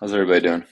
How's everybody doing?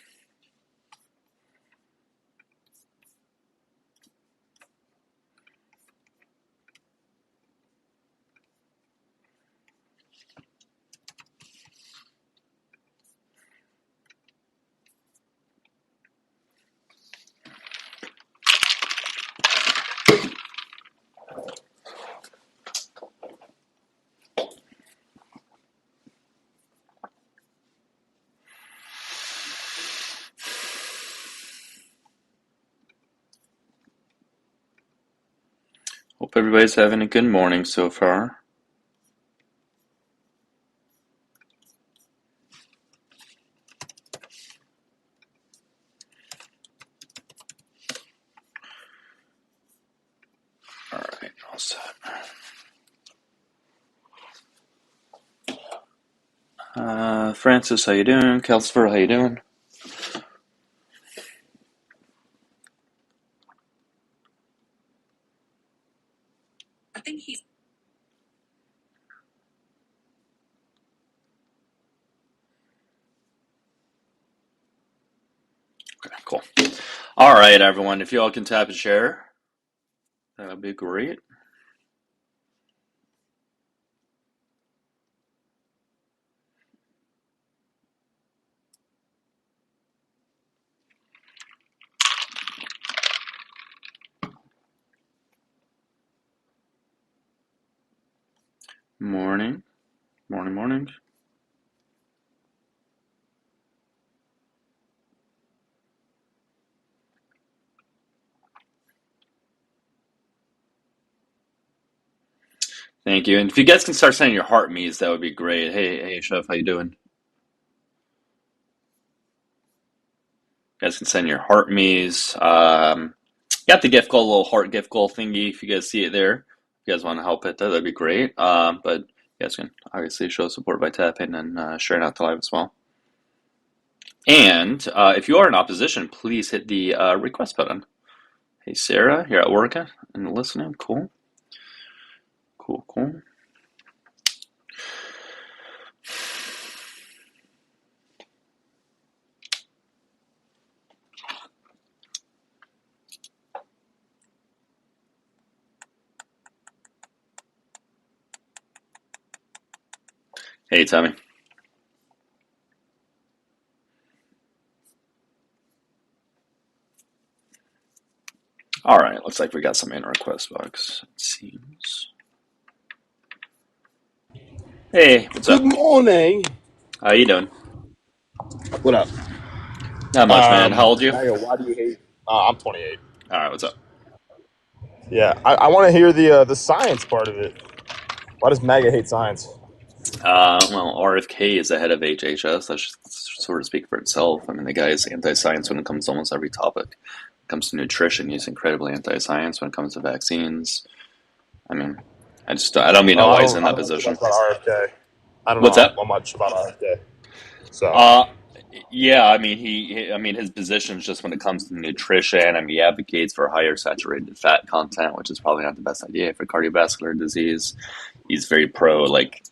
Hope everybody's having a good morning so far. All right, all set. Francis, how you doing? Kelsfer, how you doing? I think he's Okay, cool. All right, everyone, if you all can tap and share, that would be great. Morning, morning. Thank you. And if you guys can start sending your heart me's, that would be great. Hey, Chef, how you doing? You guys can send your heart me's. Got the gift goal, little heart gift goal thingy. If you guys see it there, if you guys want to help it, that'd be great. But you guys can obviously show support by tapping and sharing out the live as well. And if you are in opposition, please hit the request button. Hey, Sarah, you're at work and listening. Cool. Hey, Tommy. All right, looks like we got some in request box, it seems. Hey, what's up? Good morning. How you doing? What up? Not much, man. How old are you? Mario, why do you hate? I'm 28. All right, what's up? Yeah, I want to hear the science part of it. Why does MAGA hate science? Well, RFK is ahead of HHS. That should sort of speak for itself. I mean, the guy is anti-science when it comes to almost every topic. When it comes to nutrition, he's incredibly anti-science. When it comes to vaccines, I mean, I don't mean know why he's in I that don't know too position. much about RFK. I don't What's know that? much about RFK. So, Uh, yeah, I mean, I mean, his position is just when it comes to nutrition. I mean, he advocates for higher saturated fat content, which is probably not the best idea for cardiovascular disease. He's very pro, like,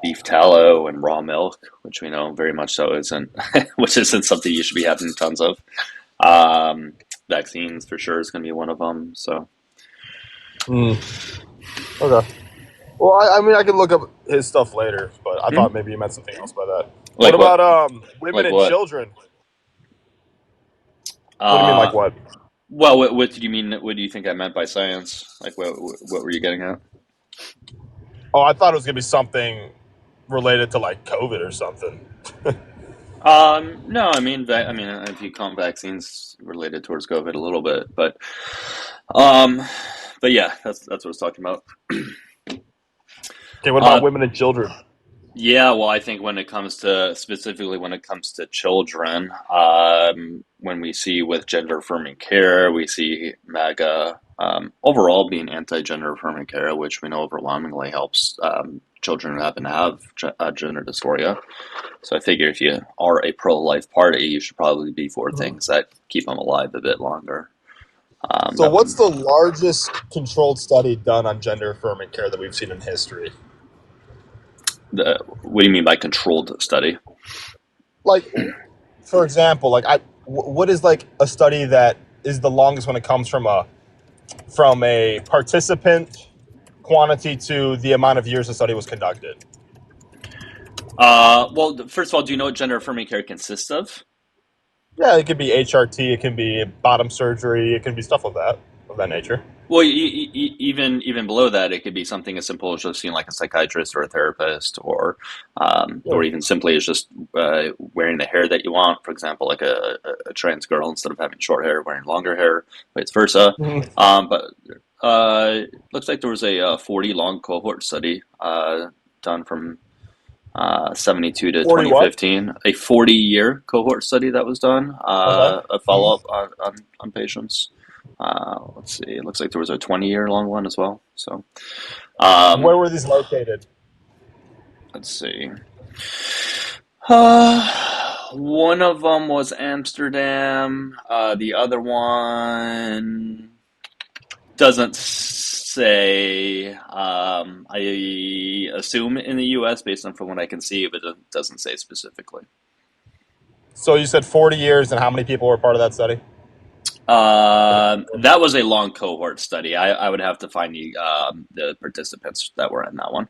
beef tallow and raw milk, which we know very much so isn't, which isn't something you should be having tons of. Um, Vaccines for sure is going to be one of them. So, okay. Well, I mean, I could look up his stuff later, but I thought maybe you meant something else by that. What like what? about women Like and what? children? What do you mean, Uh, like what? well, what did you mean? What do you think I meant by science? Like, what were you getting at? Oh, I thought it was gonna be something related to like COVID or something. No, I mean, I mean, if you count vaccines related towards COVID a little bit, um, but yeah, that's what I was talking about. Okay, what about Uh, women and children? yeah, well, I think when it comes to specifically when it comes to children, when we see with gender affirming care, we see MAGA overall being anti-gender affirming care, which we know overwhelmingly helps children who happen to have gender dysphoria. So I figure if you are a pro-life party, you should probably be for things that keep them alive a bit longer. So, That what's the largest controlled study done on gender affirming care that we've seen in history? What do you mean by controlled study? Like, for example, what is like a study that is the longest when it comes from a participant quantity to the amount of years the study was conducted? Well, first of all, do you know what gender affirming care consists of? Yeah, it could be HRT, it can be bottom surgery, it can be stuff of that nature. Well, even below that, it could be something as simple as just seeing like a psychiatrist or a therapist, Yeah. or even simply as just wearing the hair that you want. For example, like a trans girl, instead of having short hair, wearing longer hair, vice versa. Mhm. But looks like there was a 40 long cohort study done from 72 to 40 what? 2015, a 40-year cohort study that was done, Okay. a Mhm. follow up on patients. Let's see, it looks like there was a 20-year long one as well. So, Where um, were these located? let's see. One of them was Amsterdam. The other one doesn't say. I assume in the U.S. based on from what I can see, but it doesn't say specifically. So you said 40 years, and how many people were part of that study? That was a long cohort study. I would have to find the participants that were in that one.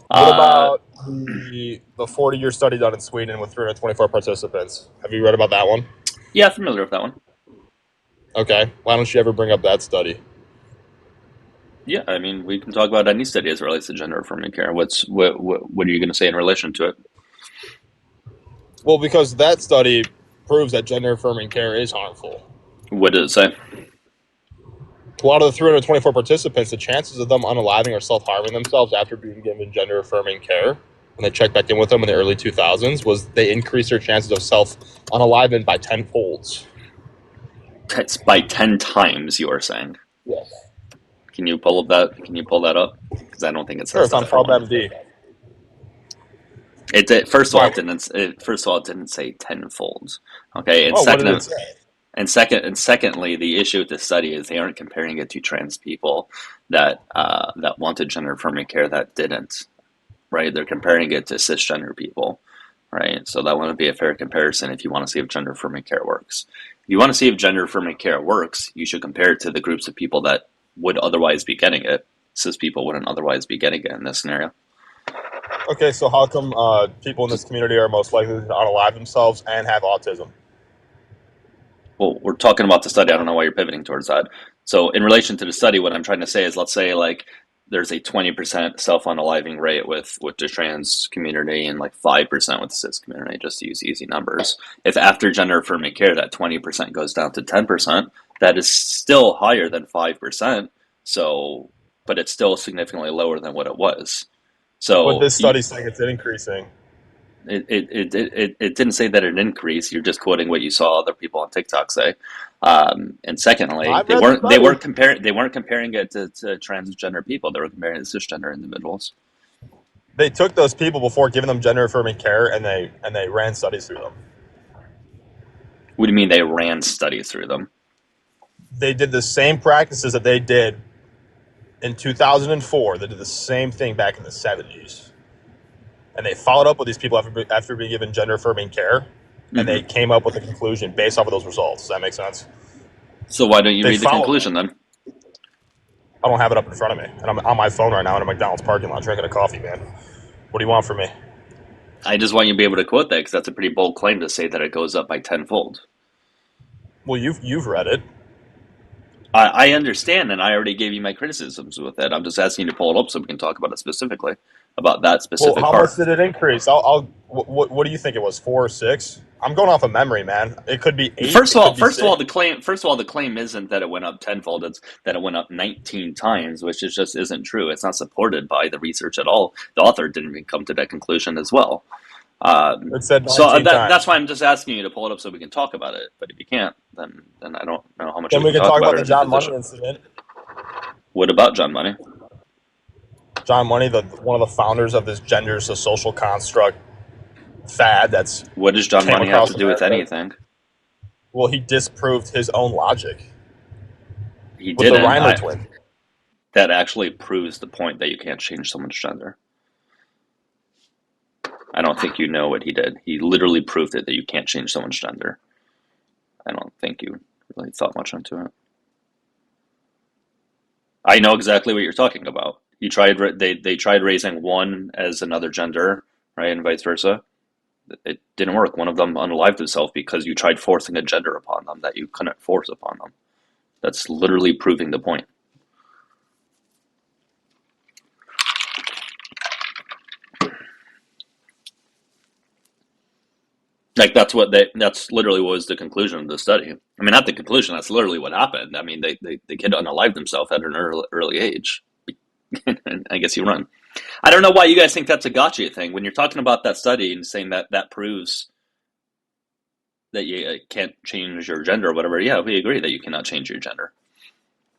What Uh, about the 40-year study done in Sweden with 324 participants? Have you read about that one? yeah, familiar with that one. Okay. Why don't you ever bring up that study? Yeah, I mean, we can talk about any study as it relates to gender affirming care. What are you going to say in relation to it? Well, because that study proves that gender affirming care is harmful. What does it say? A lot of the 324 participants, the chances of them unaliving or self harming themselves after being given gender affirming care, when they checked back in with them in the early 2000s, was they increased their chances of self unaliving by 10 folds. It's by 10 times. You are saying. Yes. Can you pull up that? Can you pull that up? Because I don't think it Sure, says it's on that for one. PubMD. First of all, Why? it didn't. First of all, it didn't say tenfold. Okay, Oh, what did it say? and secondly, the issue with this study is they aren't comparing it to trans people that wanted gender affirming care that didn't. Right? They're comparing it to cisgender people. Right? So that wouldn't be a fair comparison if you want to see if gender affirming care works. If you want to see if gender affirming care works, you should compare it to the groups of people that would otherwise be getting it. Cis people wouldn't otherwise be getting it in this scenario. Okay, so how come people in this community are most likely to unalive themselves and have autism? Well, we're talking about the study. I don't know why you're pivoting towards that. So, in relation to the study, what I'm trying to say is, let's say like there's a 20% self-unaliving rate with the trans community and like 5% with the cis community, just to use easy numbers. If after gender affirming care that 20% goes down to 10%, that is still higher than 5%. So, but it's still significantly lower than what it was. But So this study's saying it's increasing. it didn't say that it increased. You're just quoting what you saw other people on TikTok say. And secondly, I've read the study. they weren't comparing it to transgender people. They were comparing it to cisgender individuals. They took those people before giving them gender affirming care, and they ran studies through them. What do you mean they ran studies through them? They did the same practices that they did in 2004. They did the same thing back in the 70s, and they followed up with these people after being given gender affirming care, and they Hmm. came up with a conclusion based off of those results. Does that make sense? So why don't you They read the followed. conclusion then? I don't have it up in front of me, and I'm on my phone right now in a McDonald's parking lot drinking a coffee, man. What do you want from me? I just want you to be able to quote that because that's a pretty bold claim to say that it goes up by tenfold. Well, you've read it. I understand, and I already gave you my criticisms with it. I'm just asking you to pull it up so we can talk about it specifically, about that Well, specific how much part. did it increase? What do you think it was? 4 or 6? I'm going off of memory, man. It could be 8. It could be First of 6. all, the claim isn't that it went up tenfold. It's that it went up 19 times, which is just isn't true. It's not supported by the research at all. The author didn't even come to that conclusion as well. It said So 19 that's times. why I'm just asking you to pull it up so we can talk about it. But if you can't, then I don't know how much Then we we can can talk talk about about it the as a John Money physician. incident. What about John Money? John Money, the one of the founders of this gender is a social construct fad that's What does John came Money have across to do with America. anything? Well, he disproved his own logic He with the didn't. Reimer twin. That actually proves the point that you can't change someone's gender. I don't think you know what he did. He literally proved it that you can't change someone's gender. I don't think you really thought much into it. I know exactly what you're talking about. He tried. They tried raising one as another gender, right, and vice versa. It didn't work. One of them unalived himself because you tried forcing a gender upon them that you couldn't force upon them. That's literally proving the point. Like that's literally what was the conclusion of the study. I mean, not the conclusion. That's literally what happened. I mean, the kid unalived himself at an early age. And I guess he run. I don't know why you guys think that's a gotcha thing when you're talking about that study and saying that that proves that you can't change your gender or whatever. Yeah, we agree that you cannot change your gender.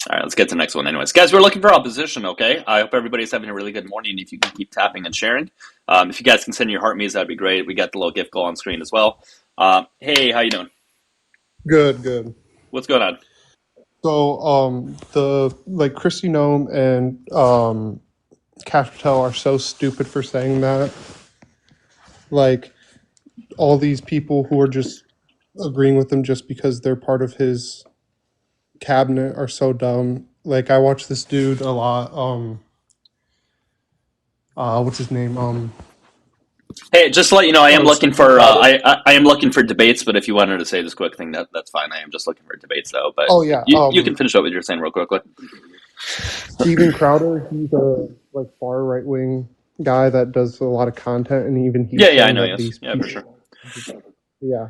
All right, let's get to the next one. Anyways, guys, we're looking for opposition, okay? I hope everybody's having a really good morning. If you can keep tapping and sharing. If you guys can send your heart me's, that'd be great. We got the little gift goal on screen as well. Hey, how you doing? Good, good. What's going on? So, the like Chrissy Nome and Cash Patel are so stupid for saying that. Like all these people who are just agreeing with him just because they're part of his cabinet are so dumb. Like I watch this dude a lot. What's his name? Hey, just to let you know, I am looking Stephen for Crowder. I am looking for debates. But if you wanted to say this quick thing, that's fine. I am just looking for debates, though. But Oh yeah. you can finish up what you're saying real quickly. Stephen Crowder. He's a like far right wing guy that does a lot of content, and even he's Yeah, I saying know. that Yes, these yeah, for people. sure. Yeah.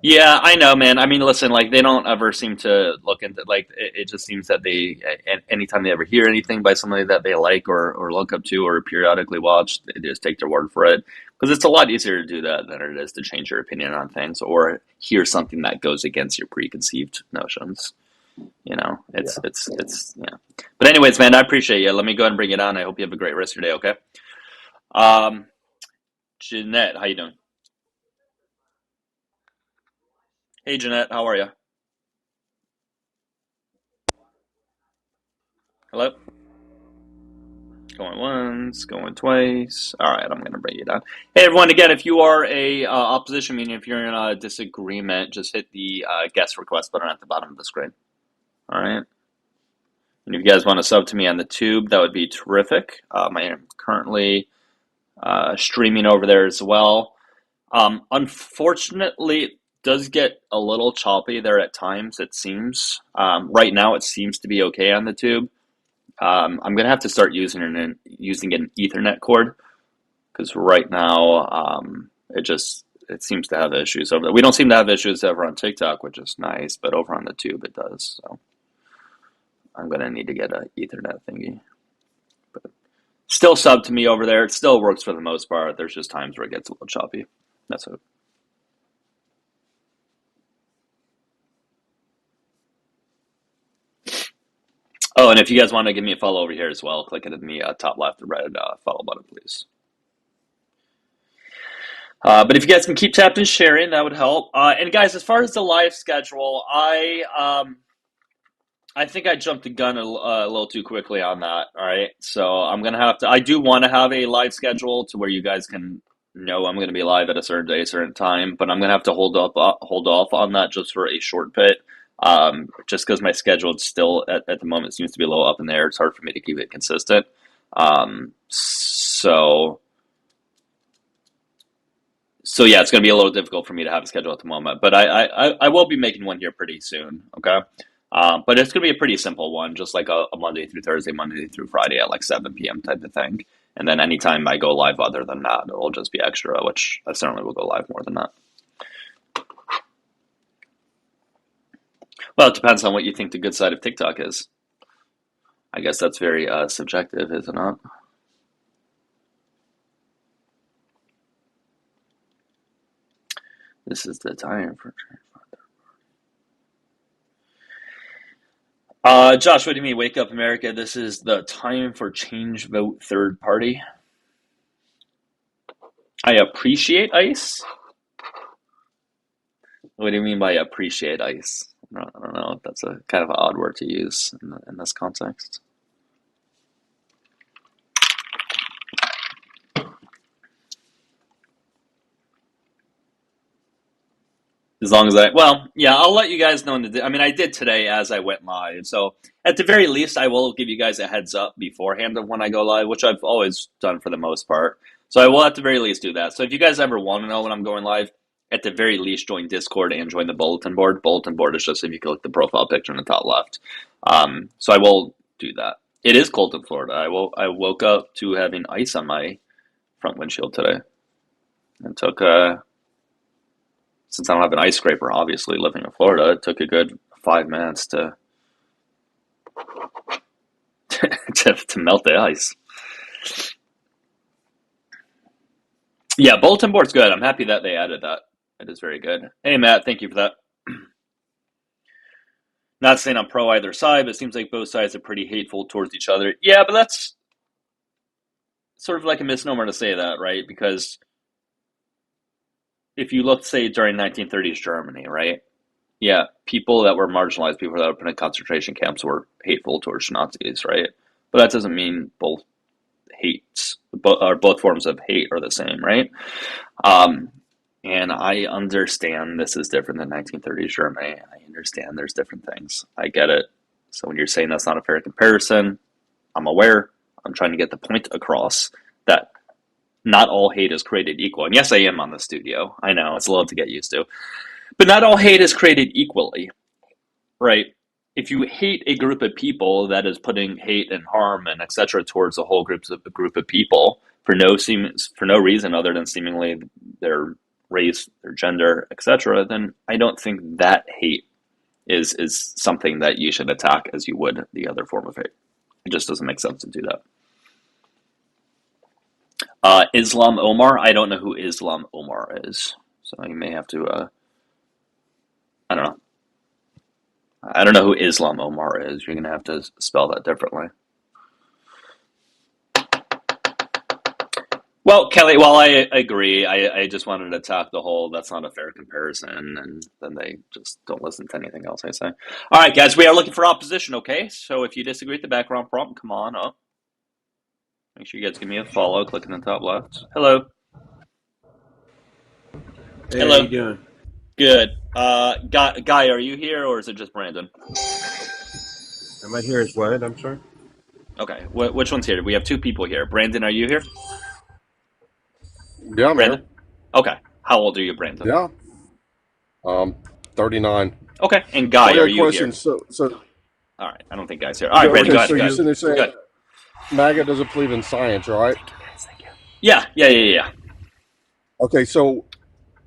Yeah, I know, man. I mean, listen, like they don't ever seem to look into like it just seems that they anytime they ever hear anything by somebody that they like or look up to or periodically watch, they just take their word for it because it's a lot easier to do that than it is to change your opinion on things or hear something that goes against your preconceived notions. You know, Yeah. it's yeah. But anyways, man, I appreciate you. Let me go ahead and bring it on. I hope you have a great rest of your day. Okay. Um, Jeanette, how you doing? Hey, Jeanette, how are you? Hello. Going once, going twice. All right, I'm going to bring you down. Hey, everyone, again, if you are a opposition, meaning if you're in a disagreement, just hit the guest request button at the bottom of the screen. All right. And if you guys want to sub to me on the tube, that would be terrific. I am currently streaming over there as well. Unfortunately, it does get a little choppy there at times, it seems. Right now, it seems to be okay on the tube. I'm gonna have to start using an Ethernet cord because right now it seems to have issues over there. We don't seem to have issues ever on TikTok, which is nice, but over on the tube it does. So I'm gonna need to get a Ethernet thingy. But still sub to me over there. It still works for the most part. There's just times where it gets a little choppy. That's it. Oh, and if you guys want to give me a follow over here as well, click it in the top left red follow button, please. But if you guys can keep tapping and sharing, that would help. And guys, as far as the live schedule, I think I jumped the gun a little too quickly on that. All right, so I'm gonna have to. I do want to have a live schedule to where you guys can know I'm gonna be live at a certain day, certain time. But I'm gonna have to hold off on that just for a short bit. Just because my schedule still at the moment seems to be a little up in the air. It's hard for me to keep it consistent. So yeah, it's going to be a little difficult for me to have a schedule at the moment, but I will be making one here pretty soon. Okay. But it's going to be a pretty simple one, just like a Monday through Thursday, Monday through Friday at like 7 p.m. type of thing. And then anytime I go live other than that, it'll just be extra, which I certainly will go live more than that. Well, it depends on what you think the good side of TikTok is. I guess that's very subjective, is it not? This is the time for. Josh, what do you mean? Wake up, America! This is the time for change. Vote third party. I appreciate ice. What do you mean by appreciate ice? I don't know. That's a kind of an odd word to use in this context. As long as I'll let you guys know. I did today as I went live. So at the very least, I will give you guys a heads up beforehand of when I go live, which I've always done for the most part. So I will at the very least do that. So if you guys ever want to know when I'm going live, at the very least, join Discord and join the bulletin board. Bulletin board is just if you click the profile picture in the top left. So I will do that. It is cold in Florida. I woke up to having ice on my front windshield today. It took since I don't have an ice scraper, obviously living in Florida, it took a good 5 minutes to to melt the ice. Yeah, bulletin board's good. I'm happy that they added that. It is very good. Hey, Matt, thank you for that. Not saying I'm pro either side, but it seems like both sides are pretty hateful towards each other. Yeah, but that's sort of like a misnomer to say that, right? Because if you look, say, during 1930s Germany, right? Yeah, people that were marginalized, people that were put in concentration camps were hateful towards Nazis, right? But that doesn't mean both forms of hate are the same, right? And I understand this is different than 1930s Germany. I understand there's different things. I get it. So when you're saying that's not a fair comparison, I'm aware. I'm trying to get the point across that not all hate is created equal. And yes, I am on the studio. I know, it's a little to get used to. But not all hate is created equally, right? If you hate a group of people that is putting hate and harm and etc. towards a whole group of people for no reason other than seemingly their race, their gender, etc., then I don't think that hate is something that you should attack as you would the other form of hate. It just doesn't make sense to do that. Islam Omar, I don't know who Islam Omar is, so you may have to. I don't know. I don't know who Islam Omar is. You're gonna have to spell that differently. Well, Kelly, while I agree, I just wanted to attack the whole that's not a fair comparison, and then they just don't listen to anything else I say. All right, guys, we are looking for opposition, okay? So if you disagree with the background prompt, come on up. Make sure you guys give me a follow, click in the top left. Hello. Hey, Hello. how you doing? Good. Guy, are you here, or is it just Brandon? Am I here as what? I'm sorry? Okay, which one's here? We have two people here. Brandon, are you here? Yeah, I'm Brandon? here. Okay. How old are you, Brandon? Yeah. 39. Okay. And Guy, I got are a you question. here? So All right. I don't think Guy's here. All right, Brandon, go ahead. so Go you're ahead. sitting there saying Go ahead. MAGA doesn't believe in science, right? Yeah. Okay, so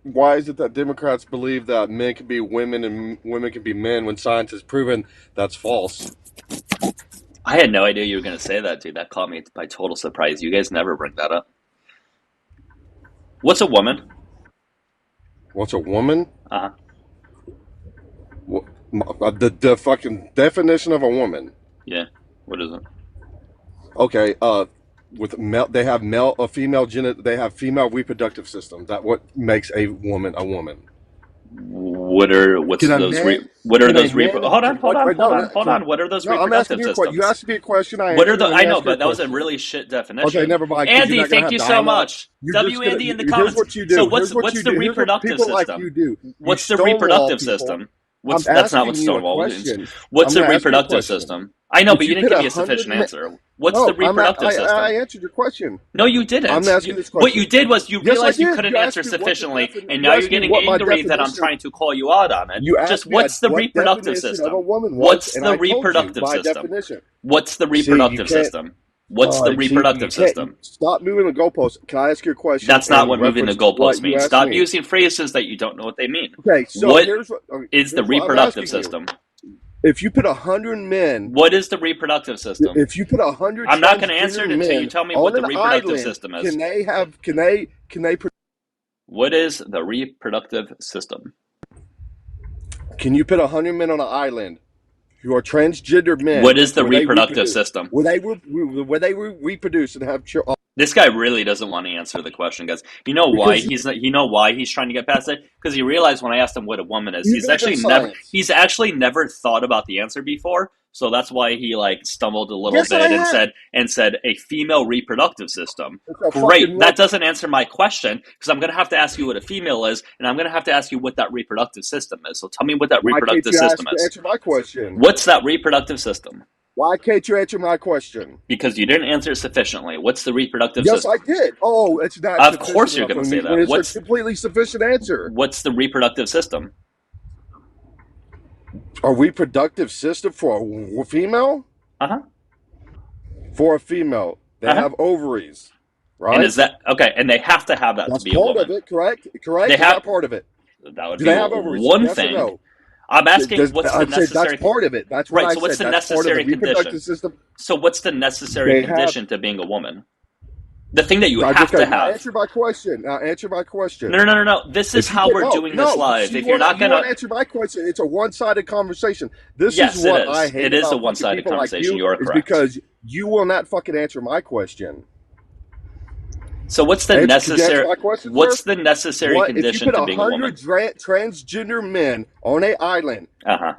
why is it that Democrats believe that men can be women and women can be men when science has proven that's false? I had no idea you were going to say that, dude. That caught me by total surprise. You guys never bring that up. What's a woman? What's a woman? Uh-huh. The fucking definition of a woman. Yeah. What is it? Okay, with they have they have female reproductive system. That what makes a woman a woman. What are those? Hold on. What are those No, I'm reproductive asking you a question. systems? You asked me a question. I know, but that was a really shit definition. Okay, never mind. Andy, thank you so much. Andy in the comments. Here's what you do. So what's the reproductive system? Like you do. What's the reproductive system? That's not what Stonewall means. What's the reproductive system? I know, but you didn't give me a sufficient answer. What's the reproductive system? I answered your question. No, you didn't. I'm asking this question. What you did was you realized you couldn't answer sufficiently, and now you're getting angry that I'm trying to call you out on it. Just what's the reproductive system? What's the reproductive system? What's the reproducctive system? What's the reproductive system? Stop moving the goalposts. Can I ask you a question? That's not what moving the goalposts means. Stop using phrases that you don't know what they mean. Okay, so what is the reproductive system? If you put 100 men, what is the reproductive system? If you put 100, I'm not going to answer it until you tell me what the reproductive system is. Can they? What is the reproductive system? Can you put 100 men on an island who are transgender men? What is the reproductive system? Where they reproduce and have children. This guy really doesn't want to answer the question, guys. You know why he's trying to get past it? Because he realized when I asked him what a woman is, he's actually never thought about the answer before. So that's why he like stumbled a little Yes, I bit have. and said a female reproductive system. It's a Great. fucking That doesn't answer my question because I'm going to have to ask you what a female is, and I'm going to have to ask you what that reproductive system is. So tell me what that Why can't reproductive you system is. answer my question? What's that reproductive system? Why can't you answer my question? Because you didn't answer it sufficiently. What's the reproductive Yes, system? I did. Oh, it's not Of sufficient course you're enough going to for say me that. when it's a completely sufficient answer. What's the reproductive system? A reproductive system for a female? Uh-huh. For a female, they have ovaries, right? And is that okay? And they have to have that That's to be a part woman. of it, correct? Correct. They Is have that part of it? that would Do be they have ovaries? one Yes thing. or no? I'm asking what's the I'd say necessary. that's part of it. That's what Right, I so what's said. the That's part of the necessary reproductive condition? system. So what's the necessary They have- condition to being a woman? The thing that you I have just to now have. answer my question. Now answer my question. No. This is how we're doing this live. If you're not you gonna, want to answer my question, it's a one-sided conversation. This Yes, is what it is. I hate It is about a fucking one-sided people like conversation. You are is correct. because you will not fucking answer my question. so what's the Could you necessary? answer my question What's first? the necessary What if you condition put to being a woman? 100 transgender men on an island Uh-huh.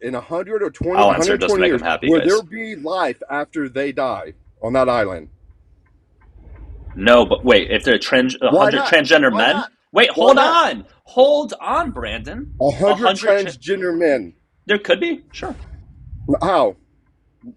in 100 or 20, I'll answer it just to 120 make years, them happy, will guys. there be life after they die on that island? No, but wait, if they're 100 not? transgender Why men. not? Wait, Why hold not? on. Hold on, Brandon. 100 transgender men. There could be, sure. How?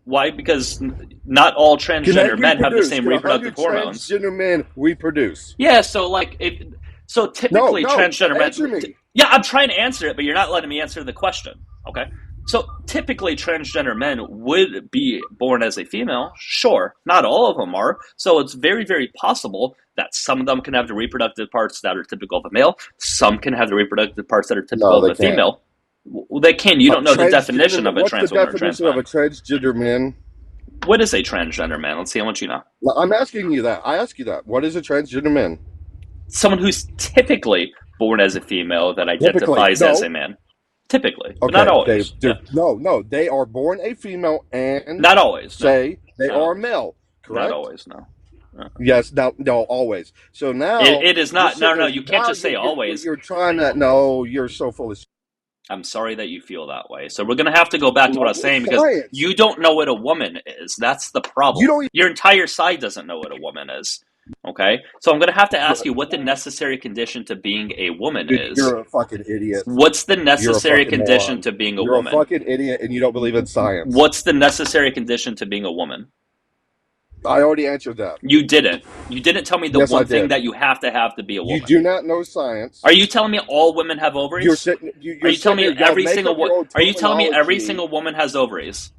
Why? Because not all Can transgender they men have the reproduce? same Can reproductive 100 hormones. transgender men reproduce? Yeah, so like typically No, transgender men. answer me. Yeah, I'm trying to answer it, but you're not letting me answer the question. Okay. So typically transgender men would be born as a female. Sure. Not all of them are. So it's very, very possible that some of them can have the reproductive parts that are typical of a male. Some can have the reproductive parts that are typical of a they can't. female. Well, they can. You don't know the definition of a What's trans the woman or definition trans of a transgender man? What is a transgender man? Let's see how much you know. I'm asking you that. I ask you that. What is a transgender man? Someone who's typically born as a female that identifies as a man. Typically, but not always. No. They are born a female and not always. Say they are male. Correct? Not always. No. Yes. No. Always. So now it is not. No. You can't just say always. You're trying to. No. You're so full of. I'm sorry that you feel that way. So we're going to have to go back to what I was saying because you don't know what a woman is. That's the problem. Your entire side doesn't know what a woman is. Okay? So I'm going to have to ask you what the necessary condition to being a woman is. You're a fucking idiot. What's the necessary condition to being a woman? You're a fucking idiot and you don't believe in science. What's the necessary condition to being a woman? I already answered that. You didn't. You didn't tell me the one thing that you have to be a woman. You do not know science. Are you telling me all women have ovaries? Are you telling me every single woman has ovaries?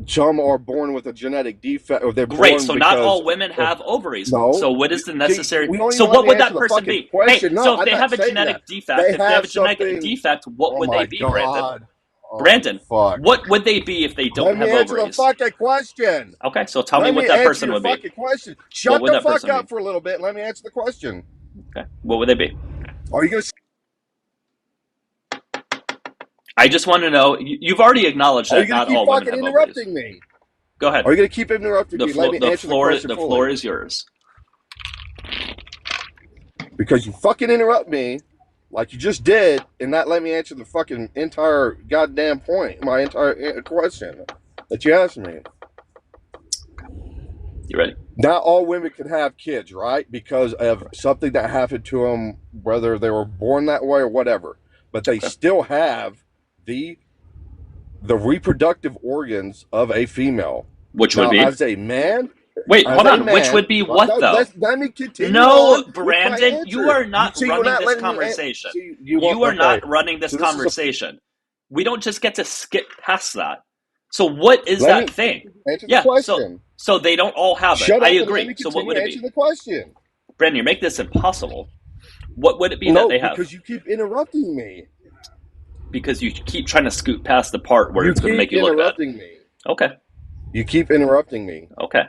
Some are born with a genetic defect, or they're great. So not all women have ovaries. No. So what is the necessary? So what would that person be? Hey, so if they have a genetic defect, what would they be, Brandon? Brandon, what would they be if they don't have ovaries? Let me answer the fucking question. Okay, so tell me what that person would be. Question. Shut the fuck up for a little bit. Let me answer the question. Okay, what would they be? Are you going to... I just want to know. You've already acknowledged that not all women have interrupting me. Go ahead. Are you going to keep interrupting me? Let me answer the question. The floor is yours. Because you fucking interrupt me, like you just did, and not let me answer the fucking entire goddamn point, my entire question that you asked me. You ready? Not all women can have kids, right? Because of something that happened to them, whether they were born that way or whatever. But they still have the reproductive organs of a female. Which would be? As a man... Wait, hold on. Which would be what, though? Let me continue. No, Brandon, you are not running this conversation. You are not running this conversation. We don't just get to skip past that. So what is that thing? Answer the question. So they don't all have it. I agree. So what would it be? Answer the question. Brandon, you're making this impossible. What would it be that they have? Because you keep interrupting me. Because you keep trying to scoot past the part where it's going to make you look bad. You keep interrupting me. Okay. You keep interrupting me. Okay.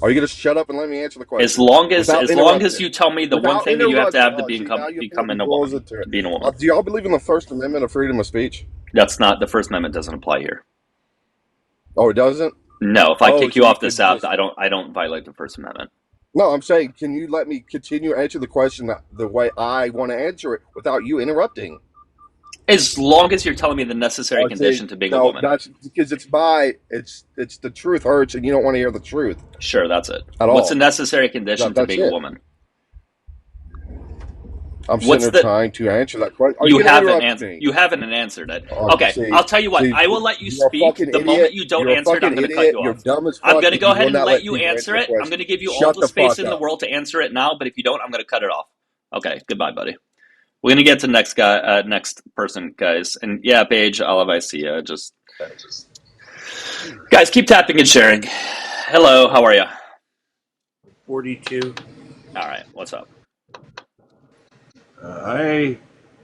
Are you going to shut up and let me answer the question? As long as you tell me the one thing that you have to become a woman, being a woman. Do y'all believe in the First Amendment of freedom of speech? That's not the First Amendment. Doesn't apply here. Oh, it doesn't? No. If I kick you off this app, I don't violate the First Amendment. No, I'm saying, can you let me continue to answer the question the way I want to answer it without you interrupting? As long as you're telling me the necessary condition to being a no, woman. that's because it's the truth hurts, and you don't want to hear the truth Sure, that's it. at What's the all. necessary condition to That's being a it. woman? I'm What's sitting there trying to answer that question. Are You you going to haven't interrupt answered. me? You haven't answered it. Oh, Okay, I'll tell you what. I will let you you're a speak. fucking The moment idiot. you don't You're a answer it, I'm fucking going to cut idiot. you You're off. dumb as fuck. I'm going to and go you ahead will and not let you people answer the it. I'm question. going to give you all Shut the the space fuck in the up. world to answer it now. But if you don't, I'm going to cut it off. Okay, goodbye, buddy. We're going to get to next guy, next person, guys. And yeah, Paige, I see you. Just guys, keep tapping and sharing. Hello, how are you? 42. All right, what's up? I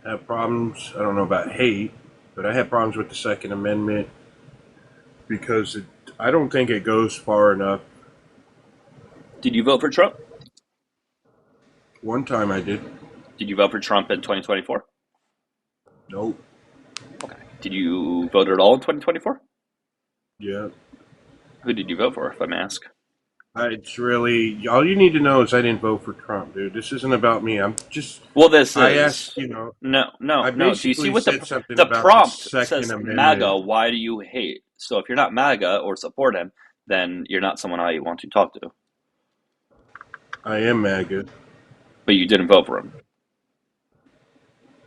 have problems. I don't know about hate, but I have problems with the Second Amendment because I don't think it goes far enough. Did you vote for Trump? One time I did. Did you vote for Trump in 2024? Nope. Okay. Did you vote at all in 2024? Yeah. Who did you vote for, if I may ask? It's really all you need to know is I didn't vote for Trump, dude. This isn't about me. I'm just. Well, this I is asked, you know. no. I Do you see basically what said something the about the prompt Second says? MAGA. Amendment. Why do you hate? So if you're not MAGA or support him, then you're not someone I want to talk to. I am MAGA, But you didn't vote for him.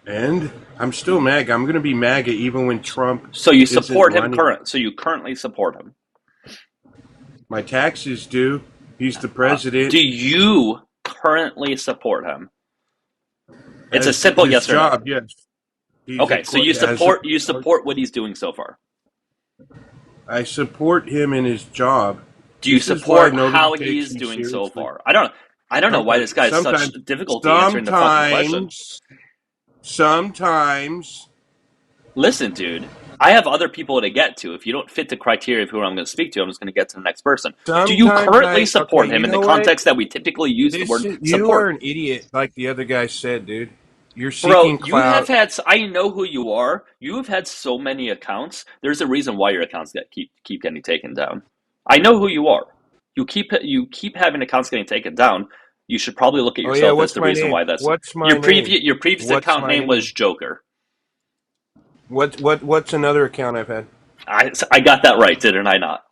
and I'm still MAGA. I'm going to be MAGA even when Trump. So you isn't support him running. So you currently support him. My taxes do. He's the president. Do you currently support him? It's a As simple his yes or no. job, yes. Okay, so you support what he's doing so far. I support him in his job. Do you This is why support nobody how takes he is me doing so seriously. far? I don't know why this guy has such difficulty answering the fucking question. Sometimes. Listen, dude, I have other people to get to. If you don't fit the criteria of who I'm going to speak to, I'm just going to get to the next person. Do you currently support him in the context that we typically use the word You support? are an idiot, like the other guy said, dude. You're Bro, seeking you have clout. had. I know who you are. You have had so many accounts. There's a reason why your accounts keep getting taken down. I know who you are. You keep having accounts getting taken down. You should probably look at Oh yeah, yourself as what's the my reason name? why that's What's my your name? previous What's account my name name? was Joker. What's another account I've had? I got that right, didn't I not?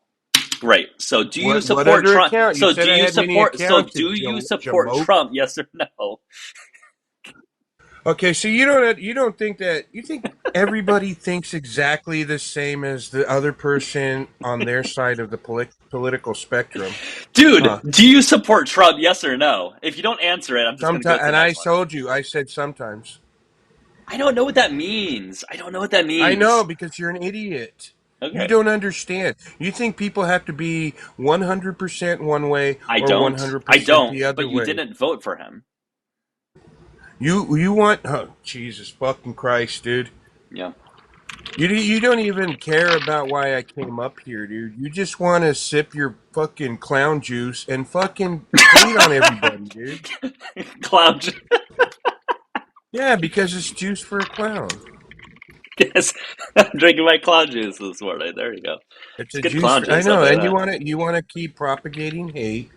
Great. So do you What support other Trump? account? You So said do I you had many support? So accounts. do you support Jamoke. Trump? Yes or no? Okay, so you don't think that you think everybody thinks exactly the same as the other person on their side of the political spectrum, Dude, huh? do you support Trump? Yes or no? If you don't answer it, I'm just going to go Sometimes, to the and I next one. told you, I said sometimes. I don't know what that means. I don't know what that means. I know because you're an idiot. Okay. You don't understand. You think people have to be 100% one way I or don't. 100% the other But you way. didn't vote for him. You want? Oh, Jesus fucking Christ, dude. Yeah. You don't even care about why I came up here, dude. You just want to sip your fucking clown juice and fucking hate on everybody, dude. Clown. Yeah, because it's juice for a clown. Yes, I'm drinking my clown juice this morning. There you go. It's It's a good juice clown for, I juice. I'll know, tell you and that. you want to keep propagating hate,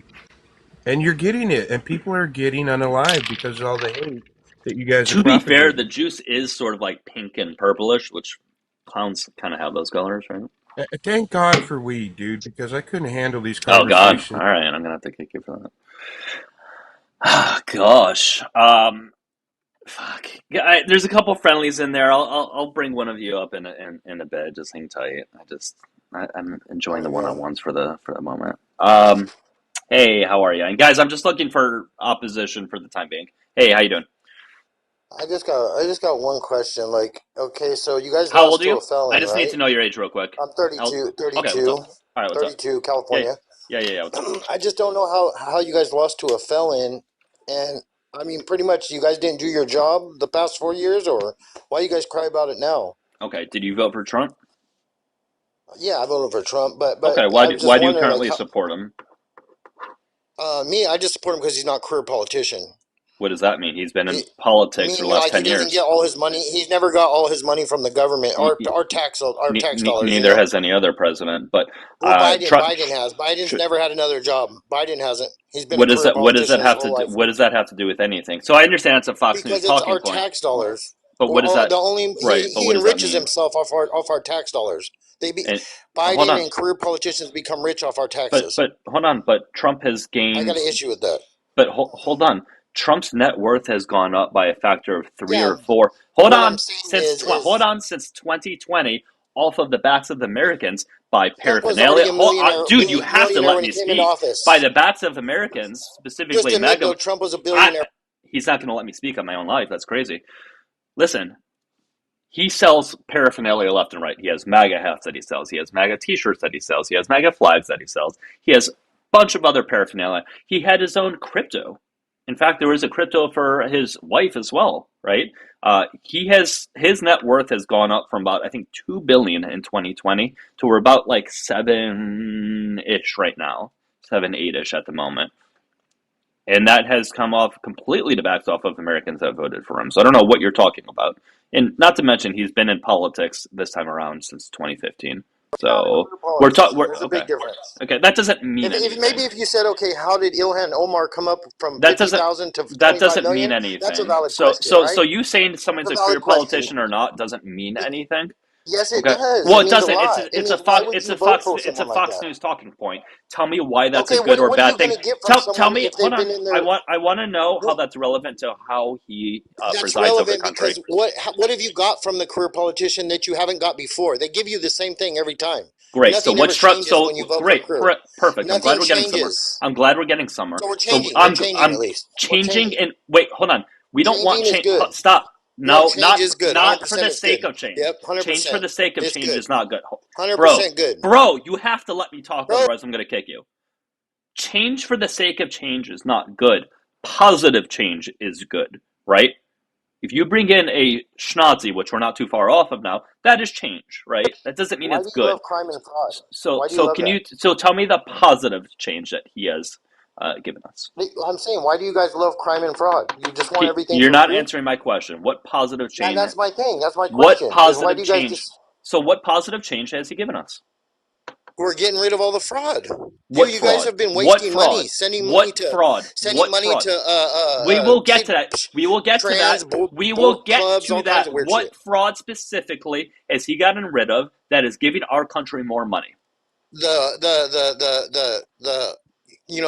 and you're getting it, and people are getting unalive because of all the hate that you guys are To be fair, the propagating. juice is sort of like pink and purplish, which clowns kind of have those colors, right? Thank God for weed, dude, because I couldn't handle these Oh God! All conversations. right, I'm gonna have to kick you for that. Oh, gosh. Fuck. Yeah, there's a couple friendlies in there. I'll bring one of you up in a bed. Just hang tight. I'm enjoying the one-on-ones for the moment. Hey, how are you? And guys, I'm just looking for opposition for the time being. Hey, how you doing? I just got one question. Like, okay, so you guys How old lost are to you? a I felon, just need right? to know your age real quick. I'm How, 32, okay, what's 32, up? All right, what's up? 32, Yeah, California. yeah. What's up? I just don't know how you guys lost to a felon, and I mean, pretty much you guys didn't do your job the past 4 years, or why you guys cry about it now? Okay, did you vote for Trump? Yeah, I voted for Trump, but Okay, I was just why do you wondering, like, currently support him? me, I just support him because he's not a career politician. What does that mean? He's been in He, politics for the meaning last like he 10 doesn't get years. all his money. He's never got all his money from the government, Y- our tax dollars. Neither has any other president, but Well, Trump. Biden has. Biden's never had another job. Biden hasn't. He's been a What does career that? What does politician that his have to whole do? life What does that have to do with anything? So I understand it's a Fox News because it's talking our point. tax dollars. But what is that? The only Right. But he what does that enriches mean? himself off our tax dollars. And hold Biden on. and career politicians become rich off our But taxes. but hold on. But Trump has I got gained. an issue with that. But hold on. Trump's net worth has gone up by a factor of three Yeah, or four. Hold what I'm on. saying Hold is on. Since 2020, off of the backs of the Americans by Trump was paraphernalia. already a millionaire, Dude, you have to millionaire let when he me came into speak. By office. the backs of Americans, Just specifically admit MAGA. though, Trump was a I, billionaire. he's not going to let me speak on my own life. That's crazy. Listen, he sells paraphernalia left and right. He has MAGA hats that he sells. He has MAGA t-shirts that he sells. He has MAGA flags that he sells. He has a bunch of other paraphernalia. He had his own crypto. In fact, there was a crypto for his wife as well, right? His net worth has gone up from about, I think, 2 billion in 2020 to we're about like 7-ish right now, 7, 8-ish at the moment. And that has come off completely to backs off of Americans that voted for him. So I don't know what you're talking about. And not to mention, he's been in politics this time around since 2015. So we're talking. There's a Okay. big difference. Okay, that doesn't mean anything. Maybe if you said, okay, how did Ilhan Omar come up from That 50,000 to that 25 doesn't million? mean That's a anything. valid So question, right? so you saying someone's That's a a valid career question. politician or not doesn't mean anything. Yes, it Okay. does. Well, It it means a doesn't. lot. It means why would you vote for It's a someone like Fox that? News talking point. Tell me why that's a Okay, good or what are bad you thing. going to get from Tell someone me. if Hold they've on. been in there? I want to know how Well, that's relevant to how he that's presides over the relevant country. because what have you got from the career politician that you haven't got before? They give you the same thing every time. Great. So Nothing ever what's Trump? changes So when you vote for great. career. Perfect. I'm glad Nothing we're getting somewhere. changes. I'm glad we're getting somewhere. So we're So changing. We're changing at I'm least. We're changing. changing. And wait, hold on. We don't want Changing is change. good. Stop. No, No, change is good. not for 100% the is good. sake of change. Yep, Change for 100%. the sake of It's change good. is not good. Bro, 100% good. you have to let me talk, Bro, otherwise I'm gonna kick you. Change for the sake of change is not good. Positive change is good, right? If you bring in a schnazi, which we're not too far off of now, that is change, right? That doesn't mean why it's do you good. love crime and fraud? So Why do you so love can that? you so tell me the positive change that he has given us? I'm saying, why do you guys love crime and fraud? You just want everything You're for not free? answering my question. What positive change? That's my thing. That's my What question. Is why do positive you guys change? just? So what positive change has he given us? We're getting rid of all the fraud. What You guys fraud? have been What wasting money, fraud? What fraud? sending What money fraud? to We will get kid to that. We will get to that. trans We will boat get clubs, to all kinds that. of weird What shit. fraud specifically has he gotten rid of that is giving our country more money? The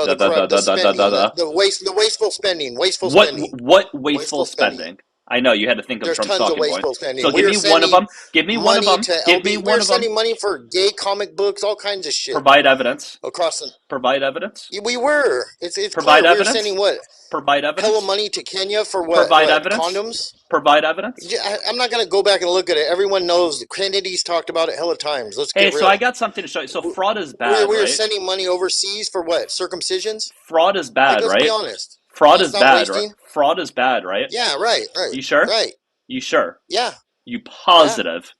Da, da, da, the da, da, da, da, spending, da. the wasteful spending, What wasteful wasteful spending. spending? I know you had to think of There's Trump's tons of talking points. wasteful spending. So give me one of them. Give me one of them. Give me We one were of them. sending money for gay comic books, all kinds of shit Provide evidence. across the. Provide evidence. We were. It's Provide clear. We were evidence. sending what? Provide Hella evidence. money to Kenya for what? Provide What evidence. condoms? Provide evidence. I'm not gonna go back and look at it. Everyone knows Kennedy's talked about it hella times. Let's Hey, get so I real. got something to show you. So fraud is We bad, were right? sending money overseas for what? Circumcisions? Fraud is Like, bad, let's be right? honest. Fraud is That's not bad, right? wasting. Fraud is bad, right? Yeah, right. You sure? Right. You sure? Yeah, You yeah. positive?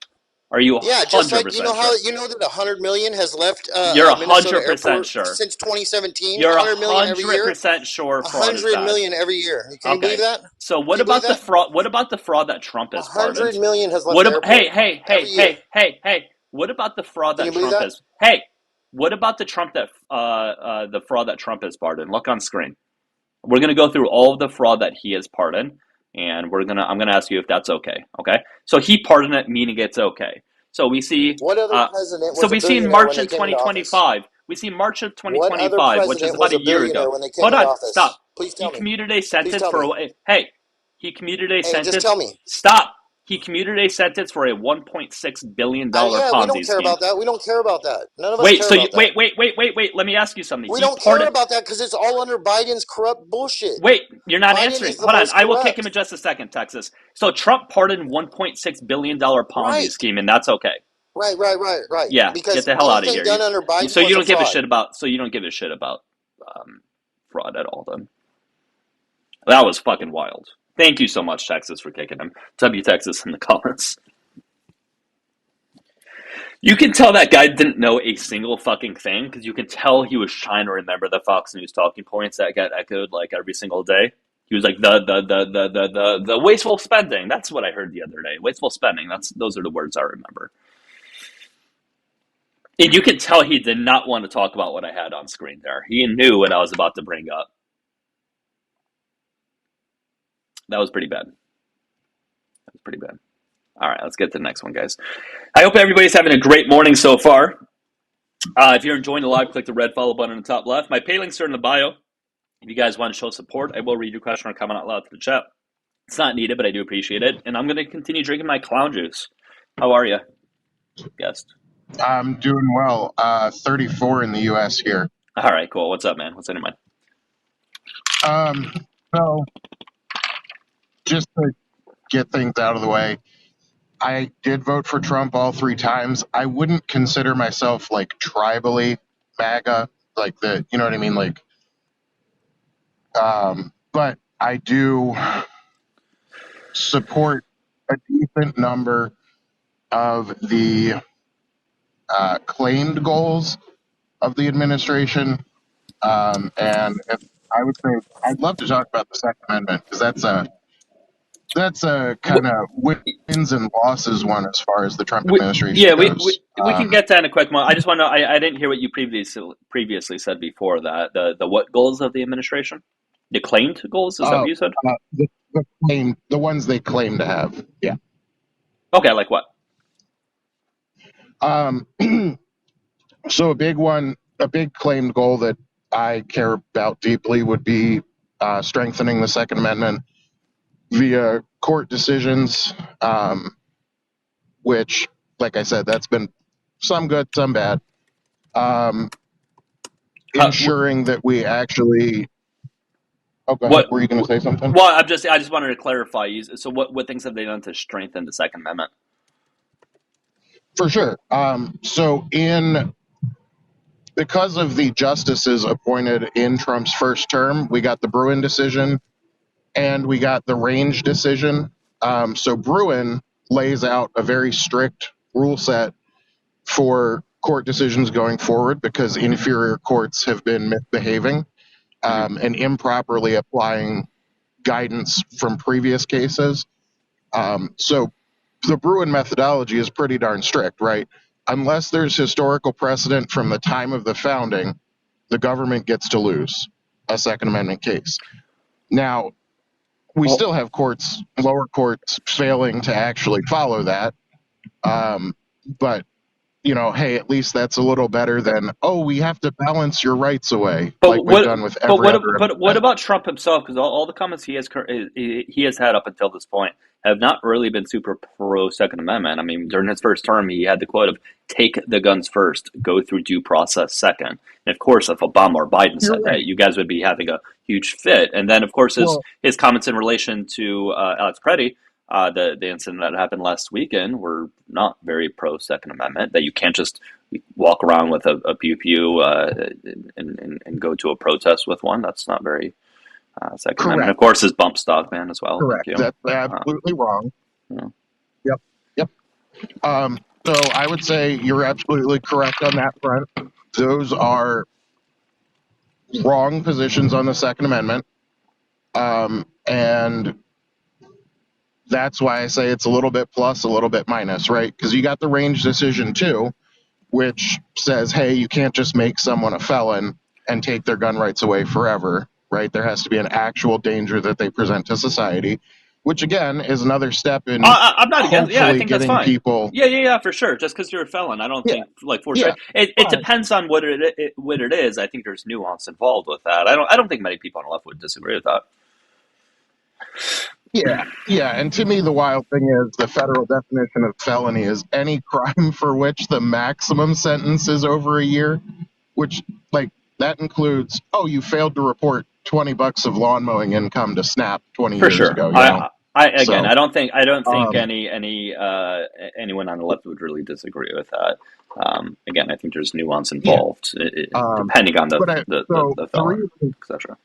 Are you Yeah, just like 100% how sure? that 100 million has left You're Minnesota 100% airport sure. since 2017. You're 100 million every year. 100% sure fraud is 100 bad. million every year. Can you believe Okay. that? So Can what you believe about the that? fraud? What about the fraud that Trump has 100 pardoned? million has left the airport every year. Hey! What about the fraud Can that you believe Trump that? has? Hey, what about the the fraud that Trump has pardoned? Look on screen. We're gonna go through all of the fraud that he has pardoned, and I'm gonna ask you if that's okay. Okay. So he pardoned it, meaning it's okay. So we see. What other president So was a we see in billionaire when March they of came into office? 2025. We see March of What other 2025, which is president about was a a year ago. billionaire when they came Hold into on, office? stop. Please He tell me. commuted a Please sentence tell for me. hey. He commuted a Hey, just sentence. tell me. Stop. He commuted a sentence for a $1.6 billion Yeah, we don't Ponzi care scheme. about that. We don't care about that. None of us Wait, care so you about that. wait. Let me ask you something. We He don't care pardoned. about that because it's all under Biden's corrupt bullshit. Wait, you're not Biden answering. is the Hold on, most I will kick him corrupt. in just a second, Texas. So Trump pardoned $1.6 billion Ponzi Right. scheme, and that's okay. Right. Yeah, get Because the hell out of anything here. done under Biden So you was a don't give a fraud. shit about. So you don't give a shit about fraud at all. Then that was fucking wild. Thank you so much, Texas, for kicking him. W Texas in the comments. You can tell that guy didn't know a single fucking thing because you can tell he was trying to remember the Fox News talking points that got echoed like every single day. He was like the wasteful spending. That's what I heard the other day. Wasteful spending. Those are the words I remember. And you could tell he did not want to talk about what I had on screen there. He knew what I was about to bring up. That was pretty bad. pretty bad. All right, let's get to the next one, guys. I hope everybody's having a great morning so far. If you're enjoying the live, click the red follow button on the top left. My pay links are in the bio. If you guys want to show support, I will read your question or comment out loud to the chat. It's not needed, but I do appreciate it. And I'm going to continue drinking my clown juice. How are you, guest? I'm doing well. 34 in the U.S. here. All right, cool. What's up, man? What's in your mind? So just to get things out of the way, I did vote for Trump all 3 times. I wouldn't consider myself like tribally MAGA, like you know what I mean? Like, but I do support a decent number of the claimed goals of the administration. And I would say I'd love to talk about the Second Amendment because that's a kind of wins and losses one as far as the Trump administration goes. We can get to that in a quick moment. I just want to know, I didn't hear what you previously said before that. The what goals of the administration? The claimed goals? Is that what you said? The ones they claim to have. Yeah. Okay, like what? So a big claimed goal that I care about deeply would be strengthening the Second Amendment via court decisions, which, like I said, that's been some good, some bad. Ensuring that we actually. Oh, go ahead. Were you going to say something? Well, I just wanted to clarify. So, what things have they done to strengthen the Second Amendment? For sure. Because of the justices appointed in Trump's first term, we got the Bruin decision and we got the Range decision. So Bruin lays out a very strict rule set for court decisions going forward because inferior courts have been misbehaving and improperly applying guidance from previous cases. So the Bruin methodology is pretty darn strict, right? Unless there's historical precedent from the time of the founding, the government gets to lose a Second Amendment case. Now, we still have lower courts failing to actually follow that. But, hey, at least that's a little better than, we have to balance your rights away, we've done with every other. But what about Trump himself? Because all the comments he has had up until this point have not really been super pro Second Amendment. I mean, during his first term, he had the quote of "take the guns first, go through due process second." And of course, if Obama or Biden said that, you guys would be having a huge fit. And then, of course, his comments in relation to Alex Preddy, the incident that happened last weekend, were not very pro Second Amendment. That you can't just walk around with a pew pew and go to a protest with one. That's not very Second Amendment. Of course, his bump stock ban as well. Correct. That's absolutely wrong. Yeah. Yep. So I would say you're absolutely correct on that front. Those are wrong positions on the Second Amendment. And that's why I say it's a little bit plus, a little bit minus, right? Because you got the Range decision too, which says, hey, you can't just make someone a felon and take their gun rights away forever, right? There has to be an actual danger that they present to society, which again is another step in. I'm not against. Yeah, I think that's fine. People. Yeah, for sure. Just because you're a felon, I don't think for sure. It depends on what it is. I think there's nuance involved with that. I don't think many people on the left would disagree with that. Yeah, and to me, the wild thing is the federal definition of felony is any crime for which the maximum sentence is over a year, which, that includes, you failed to report $20 of lawn mowing income to SNAP 20 years ago. I don't think anyone on the left would really disagree with that. Again, I think there's nuance involved, depending on the felon, etc.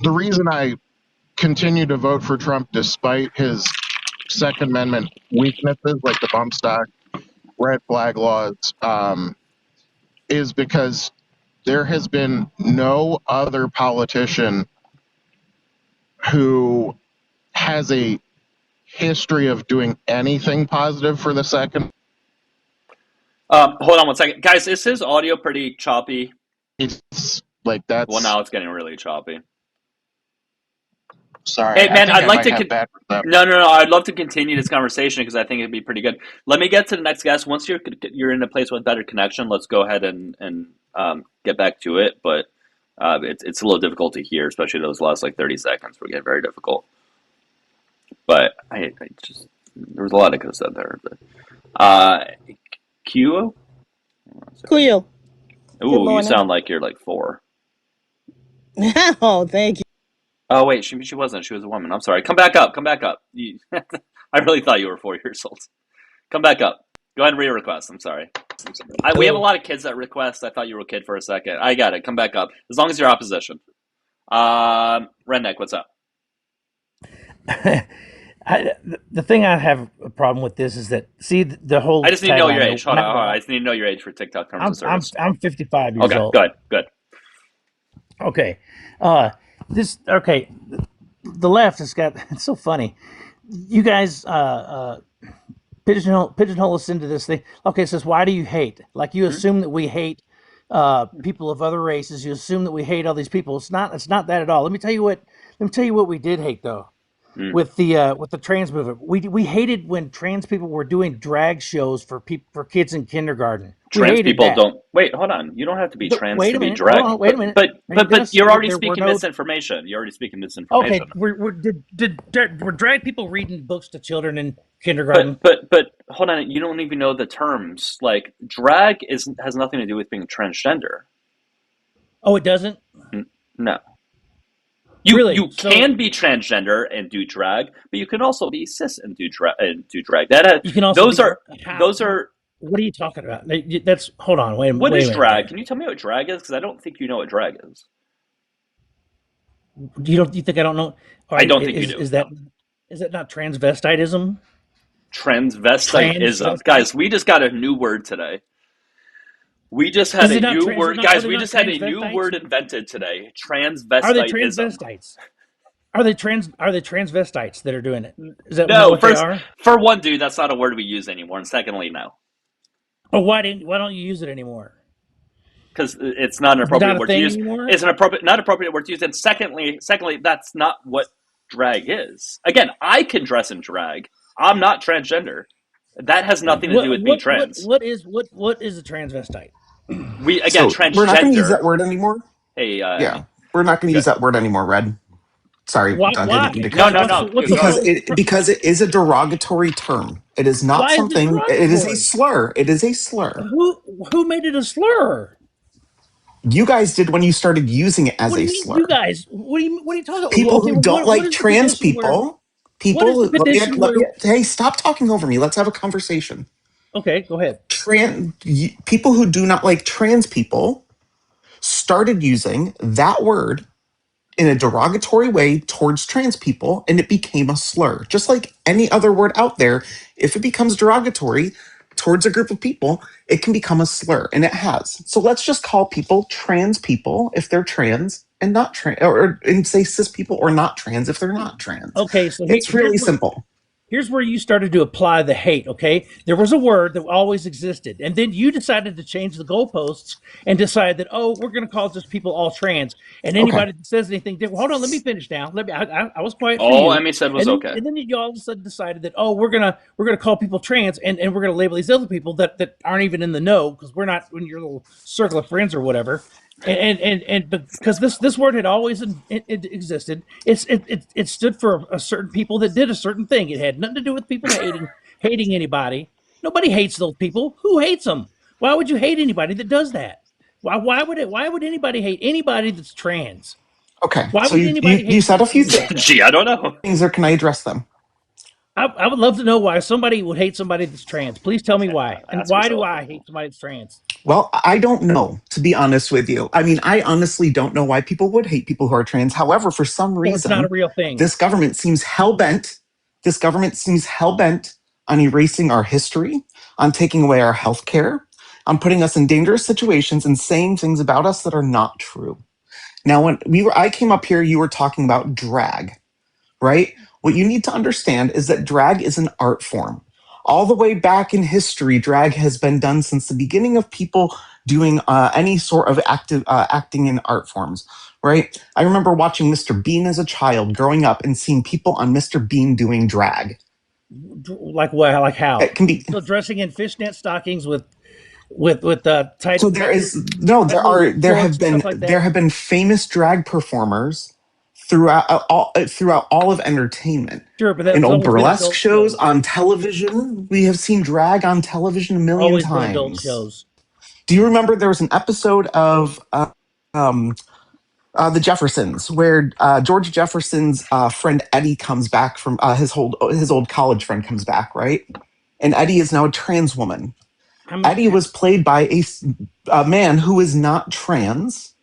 The reason I continue to vote for Trump despite his Second Amendment weaknesses like the bump stock, red flag laws, is because there has been no other politician who has a history of doing anything positive for the Second. Hold on one second. Guys, is his audio pretty choppy? It's like that. Well, now it's getting really choppy. Sorry, Hey I man, think I'd I like might to. have bad reception. No. I'd love to continue this conversation because I think it'd be pretty good. Let me get to the next guest. Once you're in a place with better connection, let's go ahead and get back to it. But it's a little difficult to hear, especially those last like 30 seconds. Will get very difficult. But I just there was a lot I could have said there. But Q. Cleo. Good Ooh, you morning. sound like you're like 4. Oh, thank you. Oh wait, she wasn't. She was a woman. I'm sorry. Come back up. Come back up. I really thought you were 4 years old. Come back up. Go ahead and re-request. I'm sorry. We have a lot of kids that request. I thought you were a kid for a second. I got it. Come back up. As long as you're opposition. Redneck, what's up? The thing I have a problem with this is that the whole. I just need to know your tagline, age. Hold on. I just need to know your age for TikTok terms of service. I'm 55 years Okay, old. good. Okay, the left has got. It's so funny. You guys pigeonhole us into this thing. Okay, it says why do you hate? Like you assume that we hate people of other races. You assume that we hate all these people. It's not. It's not that at all. Let me tell you what we did hate though. With the trans movement, we hated when trans people were doing drag shows for kids in kindergarten. We Trans hated people that. don't wait. Hold on. You don't have to be But trans wait to a be minute. Hold drag. on. Wait a minute. But you're already There were speaking no. misinformation. You're already speaking Okay, misinformation. were drag people reading books to children in kindergarten? But hold on. You don't even know the terms. Like drag has nothing to do with being transgender. Oh, it doesn't. No. Really? You can be transgender and do drag, but you can also be cis and do drag. You can also. Those are. What are you talking about? That's. Hold on. Wait a minute. What Wait is a minute. drag? Can you tell me what drag is? Because I don't think you know what drag is. You think I don't know? I don't think you do. Is that not transvestitism? Transvestitism, guys. We just got a new word today. We just had a new word, guys. We just had a new word invented today. Transvestitism. Are they transvestites? Are they transvestites that are doing it? Is that no? what they are? For one, dude, that's not a word we use anymore. And secondly, no. Oh, why don't you use it anymore? Because it's not an appropriate word to use. Anymore? It's not appropriate word to use. And secondly, that's not what drag is. Again, I can dress in drag. I'm not transgender. That has nothing to do with being trans. What is a transvestite? Transgender. We're not going to use that word anymore. Hey, yeah, we're not going to use that word anymore, Red. Sorry, why? Doug. No. Because it is a derogatory term. It is not something. It is a slur. It is a slur. Who made it a slur? You guys did when you started using it as a slur. You guys, what are you talking about? People who don't like trans people. People. Hey, stop talking over me. Let's have a conversation. Okay, go ahead. People who do not like trans people started using that word in a derogatory way towards trans people, and it became a slur. Just like any other word out there, if it becomes derogatory towards a group of people, it can become a slur, and it has. So let's just call people trans people if they're trans, and not trans, and say cis people or not trans if they're not trans. Okay, so it's really simple. Here's where you started to apply the hate, okay? There was a word that always existed, and then you decided to change the goalposts and decide that, we're going to call just people all trans, and anybody that says anything different, hold on, let me finish now. I was quiet for you. All Emmy said was okay. And then you all of a sudden decided that, we're gonna call people trans, and we're gonna label these other people that aren't even in the know because we're not in your little circle of friends or whatever. And because this word had always existed, it stood for a certain people that did a certain thing. It had nothing to do with people hating anybody. Nobody hates those people. Who hates them? Why would you hate anybody that does that? Why would anybody hate anybody that's trans? Okay, why so would anybody hate you said a few things. Gee, I don't know. Things, or can I address them? I would love to know why somebody would hate somebody that's trans. Please tell me why. And why do I hate somebody that's trans? Well, I don't know, to be honest with you. I mean, I honestly don't know why people would hate people who are trans. However, for some reason, it's not a real thing. This government seems hell-bent on erasing our history, on taking away our health care, on putting us in dangerous situations and saying things about us that are not true. Now, when I came up here, you were talking about drag, right? What you need to understand is that drag is an art form. All the way back in history, drag has been done since the beginning of people doing any sort of acting in art forms, right? I remember watching Mr. Bean as a child growing up and seeing people on Mr. Bean doing drag. Like what? Like how? It can be Still dressing in fishnet stockings with tight. so there is no tight there little are shorts and stuff like there that. have been famous drag performers throughout all of entertainment. Sure, but In that's old always been burlesque adult shows shows. on television, we have seen drag on television a million Always been adult times. shows. Do you remember there was an episode of um, the Jeffersons where George Jefferson's friend Eddie comes back from his old college friend comes back, right? And Eddie is now a trans woman. Eddie was played by a man who is not trans,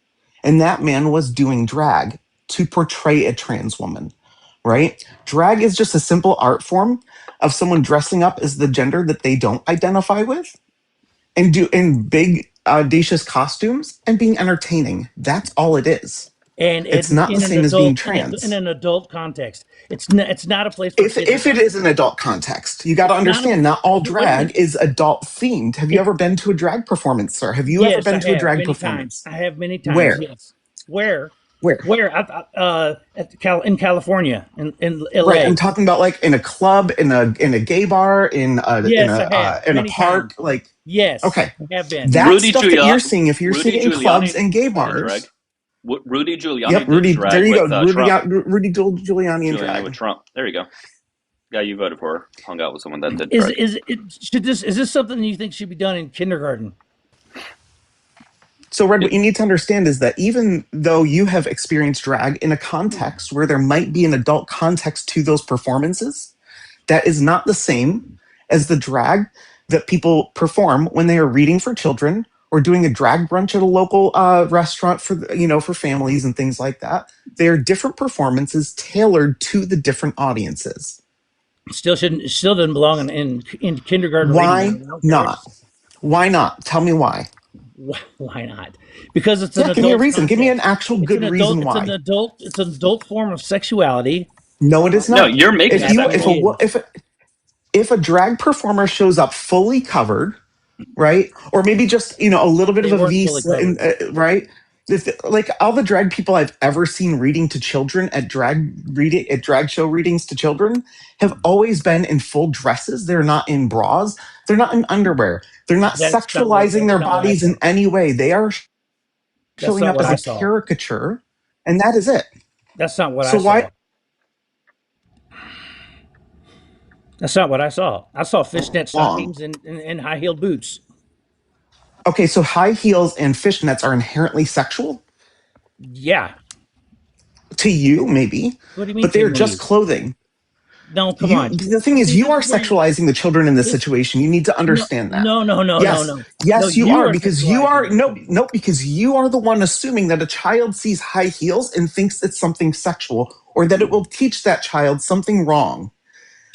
and that man was doing drag to portray a trans woman, right? Drag is just a simple art form of someone dressing up as the gender that they don't identify with and do in big audacious costumes and being entertaining. That's all it is. And It's in, not the in an same as being adult in trans. an adult context, it's not a place for kids. If it is an adult context, you got to It's not a, understand not all wait a drag minute. is adult themed. Have you ever been to a drag performance, sir? Have you ever Yes, been I to a have drag many times. performance? I have many times. Where? Yes. Where? Where? In California, in Right, L.A. I'm talking about like in a club, in a gay bar, Yes, I have in a many park. times. Like, Yes, okay, I have been. that stuff that you're seeing, if you're seeing Rudy it in clubs Giuliani and gay did drag. bars. Rudy Yep, Giuliani did Rudy. There drag you go, with Trump. Rudy Giuliani and Giuliani with drag. Trump. There you go. Yeah, you voted for her. Hung out with someone that did Is drag. is this something you think should be done in kindergarten? So, Red, what you need to understand is that even though you have experienced drag in a context where there might be an adult context to those performances, that is not the same as the drag that people perform when they are reading for children or doing a drag brunch at a local restaurant for for families and things like that. They are different performances tailored to the different audiences. Still doesn't belong in kindergarten reading. Why not? Why not? Tell me why. Why not? Because it's an Yeah, give me a adult reason. context. Give me an actual good reason It's why. an adult form of sexuality. No, it is No, not. you're making If it sexual. if a drag performer shows up fully covered, right, or maybe just a little bit They of a weren't V, fully covered. right? Like all the drag people I've ever seen reading to children at drag show readings to children have always been in full dresses. They're not in bras. They're not in underwear. They're not sexualizing their bodies in any way. They are showing up as a caricature, and that is it. That's not what I saw. That's not what I saw. I saw fishnet stockings and high-heeled boots. Okay, so high heels and fishnets are inherently sexual? Yeah. To you, maybe. What do you mean? But they're just clothing. No, come on. The thing is, you are sexualizing the children in this situation. You need to understand that. No. Yes, you are, because you are no, because you are the one assuming that a child sees high heels and thinks it's something sexual, or that it will teach that child something wrong.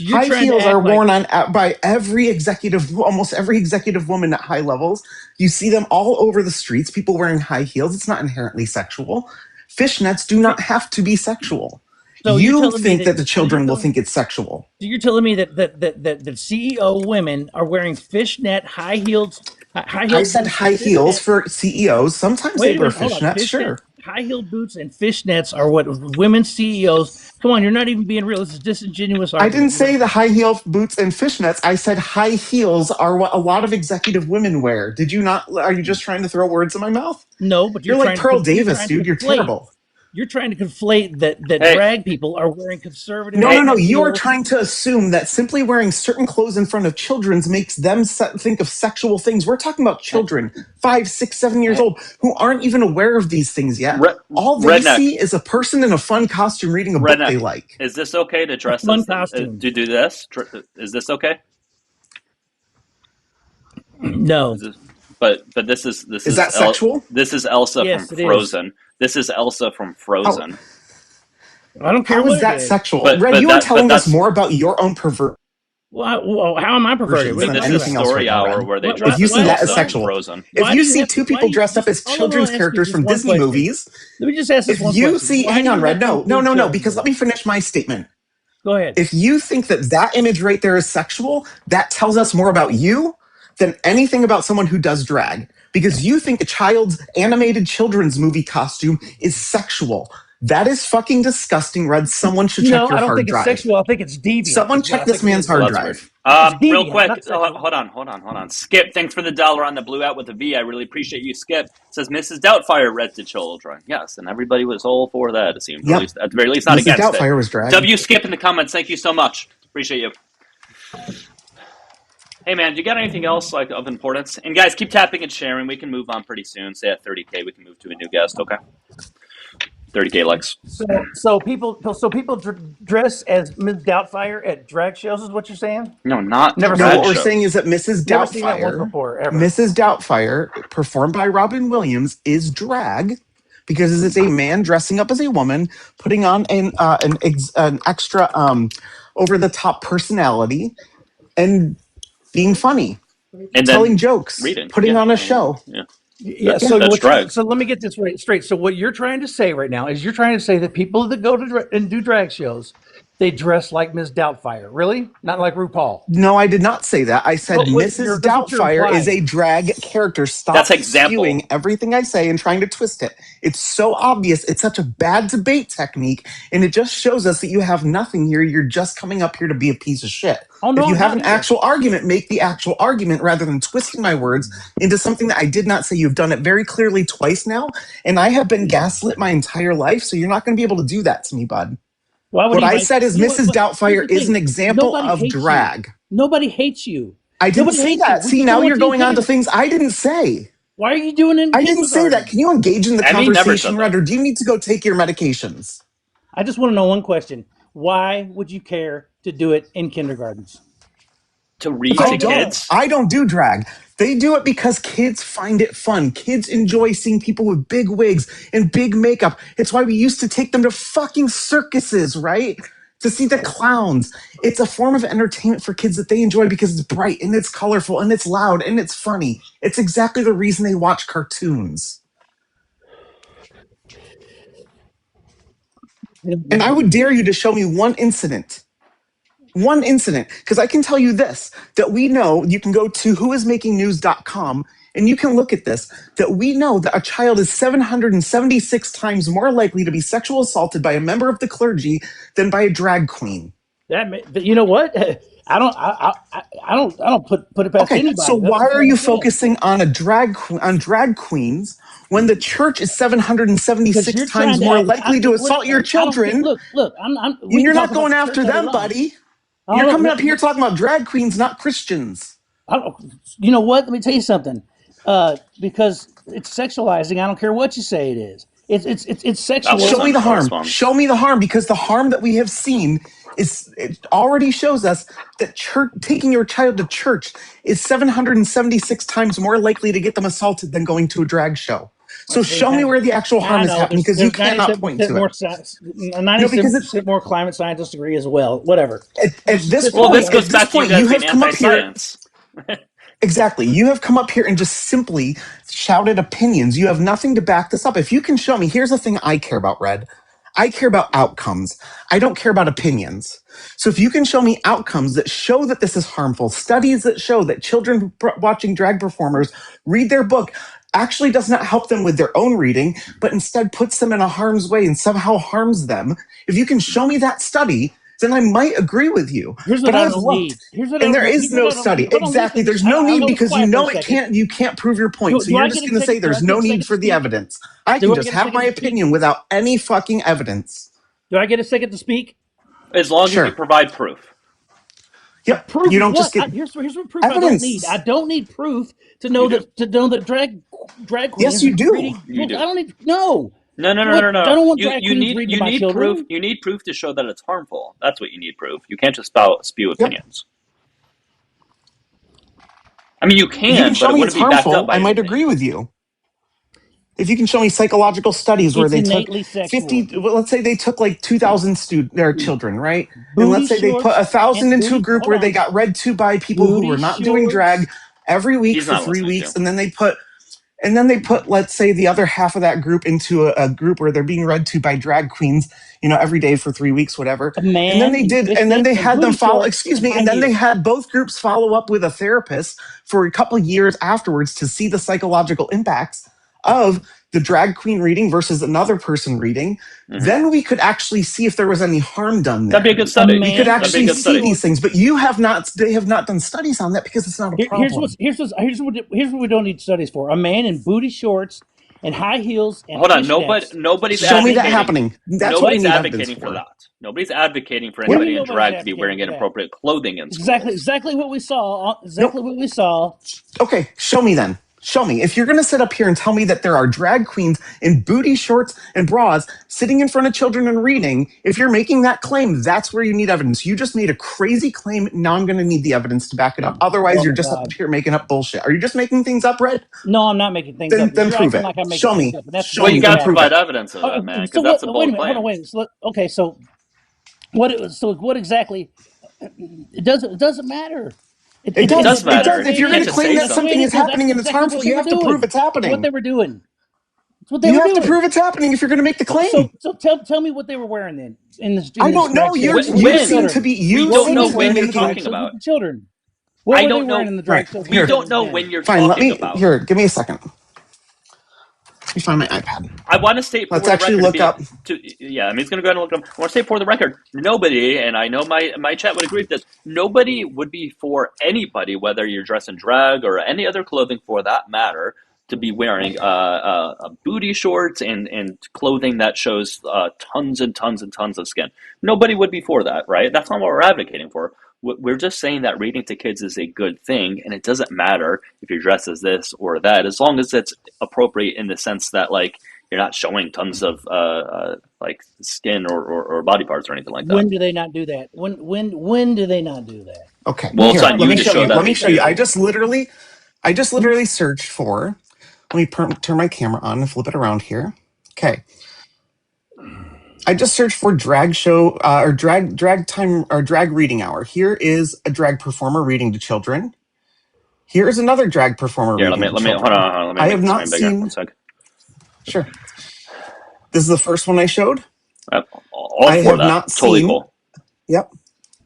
High heels are worn on by almost every executive woman at high levels. You see them all over the streets, people wearing high heels. It's not inherently sexual. Fishnets do not have to be sexual. So you think that the children will think it's sexual. So you're telling me that CEO women are wearing fishnet high heels? I said high heels for CEOs. Sometimes they wear fishnets, sure. High-heeled boots and fishnets are what women CEOs. Come on, you're not even being real. This is disingenuous argument. I didn't say the high heel boots and fishnets. I said high heels are what a lot of executive women wear. Did you not? Are you just trying to throw words in my mouth? No, but you're like Pearl Davis, dude. You're terrible. You're trying to conflate that drag people are wearing conservative. No. You are trying to assume that simply wearing certain clothes in front of children makes them think of sexual things. We're talking about children, 5, 6, 7 years old, who aren't even aware of these things yet. All they see is a person in a fun costume reading a book they like. Is this okay to dress as to do this? Is this okay? No. But this is that sexual? This is Elsa from Frozen. This is Elsa from Frozen. I don't care. How is that sexual? Red, you are telling us more about your own pervert. Well, how am I perverted? But this is Story Hour where they dress if you see that as Elsa sexual, Frozen. if you see two people dressed up as children's characters from Disney movies, let me just ask this one question. If you see, hang on, Red, no, because let me finish my statement. Go ahead. If you think that image right there is sexual, that tells us more about you than anything about someone who does drag. because you think a child's animated children's movie costume is sexual. That is fucking disgusting, Red. Someone should check your I don't hard think it's drive. sexual. I think it's deviant. Someone is what I check this think it man's is. hard Well, that's weird. drive. It's Real deviant, quick, not sexual. hold on. Skip, thanks for the dollar on the blue out with a V. I really appreciate you, Skip. It says Mrs. Doubtfire read to children. Yes, and everybody was all for that, it seems. Or Yep. at least, at the very least, not Mrs. against Doubtfire it. was drag. W Skip in the comments, thank you so much. Appreciate you. Hey man, do you got anything else like of importance? And guys, keep tapping and sharing. We can move on pretty soon. Say at 30K, we can move to a new guest. Okay, 30K likes. So people dress as Ms. Doubtfire at drag shows, is what you're saying? No, not Never No, seen what it. we're shows. saying is that Mrs. Never seen that once Doubtfire, before, ever. Mrs. Doubtfire, performed by Robin Williams, is drag because it's a man dressing up as a woman, putting on an extra over the top personality, and being funny, And telling then jokes, reading. putting Yeah, on a I mean, show. Yeah. Yeah, That's- so that's drag. so let me get this straight. So what you're trying to say right now is you're trying to say that people that go to and do drag shows, they dress like Ms. Doubtfire. Really? Not like RuPaul. No, I did not say that. I said Well, wait, Mrs. that's what you're Doubtfire is a implying. drag character. Stop That's example. skewing everything I say and trying to twist it. It's so obvious. It's such a bad debate technique, and it just shows us that you have nothing here. You're just coming up here to be a piece of shit. Oh, no, If you I'm have not an either. actual argument, make the actual argument rather than twisting my words into something that I did not say. You've done it very clearly twice now, and I have been gaslit my entire life, so you're not going to be able to do that to me, bud. Why would What I anybody- said is you know Mrs. what? Doubtfire Here's the is an thing. example Nobody of hates you. drag. Nobody hates you. I didn't Nobody say hates that. you. We See, just now don't you're want you going on to here. things I didn't say. Why are you doing it in I didn't say that. kindergarten? Can you engage in the Emmy never conversation, said Red, that. or do you need to go take your medications? I just want to know one question. Why would you care to do it in kindergartens? To read I to kids? don't do drag. They do it because kids find it fun. Kids enjoy seeing people with big wigs and big makeup. It's why we used to take them to fucking circuses, right? To see the clowns. It's a form of entertainment for kids that they enjoy because it's bright and it's colorful and it's loud and it's funny. It's exactly the reason they watch cartoons. And I would dare you to show me one incident, because I can tell you this, that we know, you can go to whoismakingnews.com and you can look at this, that we know that a child is 776 times more likely to be sexual assaulted by a member of the clergy than by a drag queen. You know what? I don't put it past Okay, anybody. so That's why what are I'm you saying. focusing on drag queens when the church is Because 776 you're times trying to more act- likely I- to what- assault your I don't children? think- Look. We You're can not talk going about the after church all them, day long. buddy. Oh, You're look, coming look, up here talking about drag queens, not Christians. You know what? Let me tell you something. Because it's sexualizing. I don't care what you say it is. It's sexual. That Show me wasn't the harm. this one. Show me the harm, because the harm that we have seen it already shows us that taking your child to church is 776 times more likely to get them assaulted than going to a drag show. So show me where the actual harm is happening, because you cannot point to it. 97% more climate scientists agree as well. Whatever. At this Well, point, this goes back to you guys being anti-science. Exactly. You have come up here and just simply shouted opinions. You have nothing to back this up. If you can show me, here's the thing I care about, Red. I care about outcomes. I don't care about opinions. So if you can show me outcomes that show that this is harmful, studies that show that children watching drag performers read their book actually does not help them with their own reading, but instead puts them in a harm's way and somehow harms them. If you can show me that study, then I might agree with you. Here's what But I I've don't looked, need. and there is no study. Exactly. There's no need, because you know it can't. You can't prove your point. So you're just going to say there's no need for the evidence. I can just have my opinion without any fucking evidence. Do I get a second to speak? As long as you provide proof. Yep. Proof you don't what? just get Here's what proof evidence. I don't need. I don't need proof to know that drag queens. Yes, you do. You do. I don't need No. No. I don't want drag you queens reading to my children. proof. You need proof to show that it's harmful. That's what you need proof. You can't just spew opinions. I mean, you can, show but it me wouldn't it's be backed up harmful, by I might anything. agree with you. If you can show me psychological studies where they took 50, let's say they took like 2,000 children, right? And let's say they put 1,000 into a group where they got read to by people who were not doing drag every week for 3 weeks, and then they put and then they put, let's say, the other half of that group into a group where they're being read to by drag queens, every day for 3 weeks, whatever. A man And then they did, and then they and had them booty follow, shorts excuse me, and and high then they heels. had both groups follow up with a therapist for a couple of years afterwards to see the psychological impacts of the drag queen reading versus another person reading. Then we could actually see if there was any harm done there. That'd be a good study. We could That'd be a actually good see study. these things, but they have not done studies on that because it's not a problem. Here's what we don't need studies for. A man in booty shorts and high heels and Hold on, fishnets. nobody's Show me that advocating. happening. That's what I Nobody's need advocating evidence for for. that. Nobody's advocating for What do you anybody mean in nobody's drag to be advocating wearing for that? inappropriate clothing in schools. Exactly what we saw. Exactly what we saw. Okay, show me then. Show me. If you're going to sit up here and tell me that there are drag queens in booty shorts and bras sitting in front of children and reading, if you're making that claim, that's where you need evidence. You just made a crazy claim. Now I'm going to need the evidence to back it up. Otherwise, Oh, you're just up here making up bullshit. Are you just making things up, Red? No, I'm not making things up. Then You're prove acting it. like I'm making Show things me. up, and that's Show Well, me. you Then got to prove provide it. evidence of that, man, So because that's a wait a bold minute. Hold on. claim. Wait. Okay. So what exactly? It doesn't matter. It does. does It matter. does. If You you're can't going to just claim say that something is happening and it's exactly harmful, what they you were have to doing. prove it's happening. What they were doing. That's what they You were have doing. to prove it's happening if you're going to make the claim. So tell me what they were wearing then in this. I don't know. You seem to be. We You don't seem know to be when you're making. talking about. The children. What I were don't they wearing know. in the drag Right. shows? We don't know when you're Fine. Let talking me. about. Here, give me a second. Let me find my iPad. I want to state for Let's the actually record. look up. Yeah, I mean, he's going to go ahead and look up. I want to say for the record, nobody, and I know my chat would agree with this, nobody would be for anybody, whether you're dressed in drag or any other clothing for that matter, to be wearing booty shorts and clothing that shows tons and tons and tons of skin. Nobody would be for that, right? That's not what we're advocating for. We're just saying that reading to kids is a good thing, and it doesn't matter if you're dressed as this or that, as long as it's appropriate in the sense that, like, you're not showing tons of like skin or body parts or anything like that. When do they not do that? When do they not do that? Okay. Well, Here, son, let you me to show show you. that Let me they show you. do. I just literally searched for. Let me turn my camera on and flip it around here. Okay. I just searched for drag show or drag time or drag reading hour. Here is a drag performer reading to children. Here is another drag performer Here, reading to hold children. on. Let me I make have the not screen bigger. seen. 1 sec. Sure. This is the first one I showed. All I for have that. not Totally seen. cool. Yep.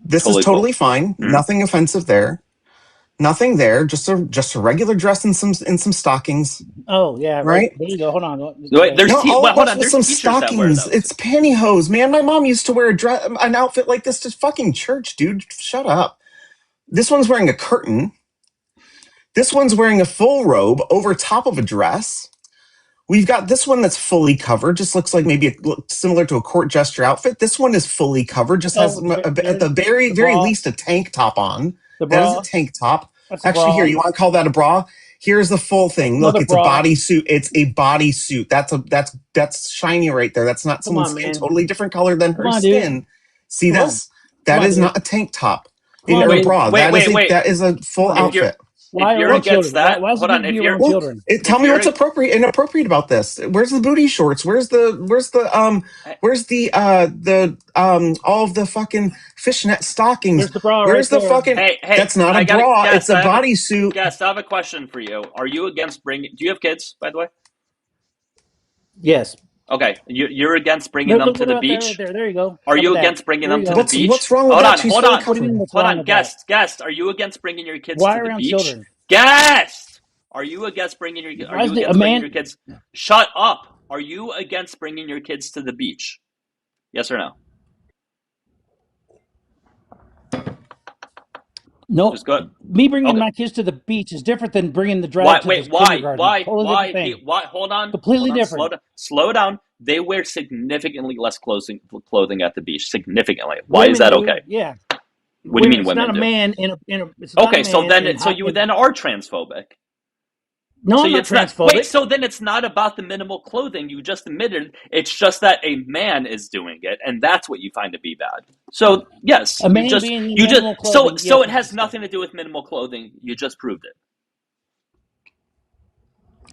This Totally is totally cool. fine. Nothing offensive there. Nothing there. Just a regular dress and some stockings. Oh yeah, right. There you go. Hold on. Wait, there's all hold on. with There's some teachers that wear stockings. those. It's pantyhose, man. My mom used to wear an outfit like this to fucking church, dude. Shut up. This one's wearing a curtain. This one's wearing a full robe over top of a dress. We've got this one that's fully covered. Just looks like maybe similar to a court jester outfit. This one is fully covered. Just has at the very least a tank top on. That is a tank top. Actually, here, you want to call that a bra? Here's the full thing. Look, it's a bodysuit. It's a bodysuit. That's shiny right there. That's not someone's skin. Totally different color than her skin. See this? That is not a tank top or a bra. That is a full outfit. Why are against that? Why hold on. If you're children? Tell me what's appropriate and inappropriate about this. Where's the booty shorts? Where's the all of the fucking fishnet stockings? There's the bra. Where's right the fucking? Hey, that's not a bra. It's a bodysuit. Yes, I have a question for you. Are you against bringing? Do you have kids, by the way? Yes. Okay, you're against bringing them to the beach. There you go. Are you against bringing them to the beach? What's wrong with that? Hold on. Hold on, guest. Are you against bringing your kids Why to the around beach? Children? Guest, are you against bringing your? Are you against bringing your kids? Shut up. Are you against bringing your kids to the beach? Yes or no? No. Just go. Me bringing my kids to the beach is different than bringing the drag to the kindergarten. Why? Hold on. Completely different. Slow down. They wear significantly less clothing at the beach. Significantly. Why is that okay? Yeah. What do you mean women do? It's not a man in a. Okay, so you then are transphobic. No, I'm not transphobic. So then it's not about the minimal clothing you just admitted. It's just that a man is doing it, and that's what you find to be bad. So yes, a man being minimal clothing. So it has nothing to do with minimal clothing. You just proved it.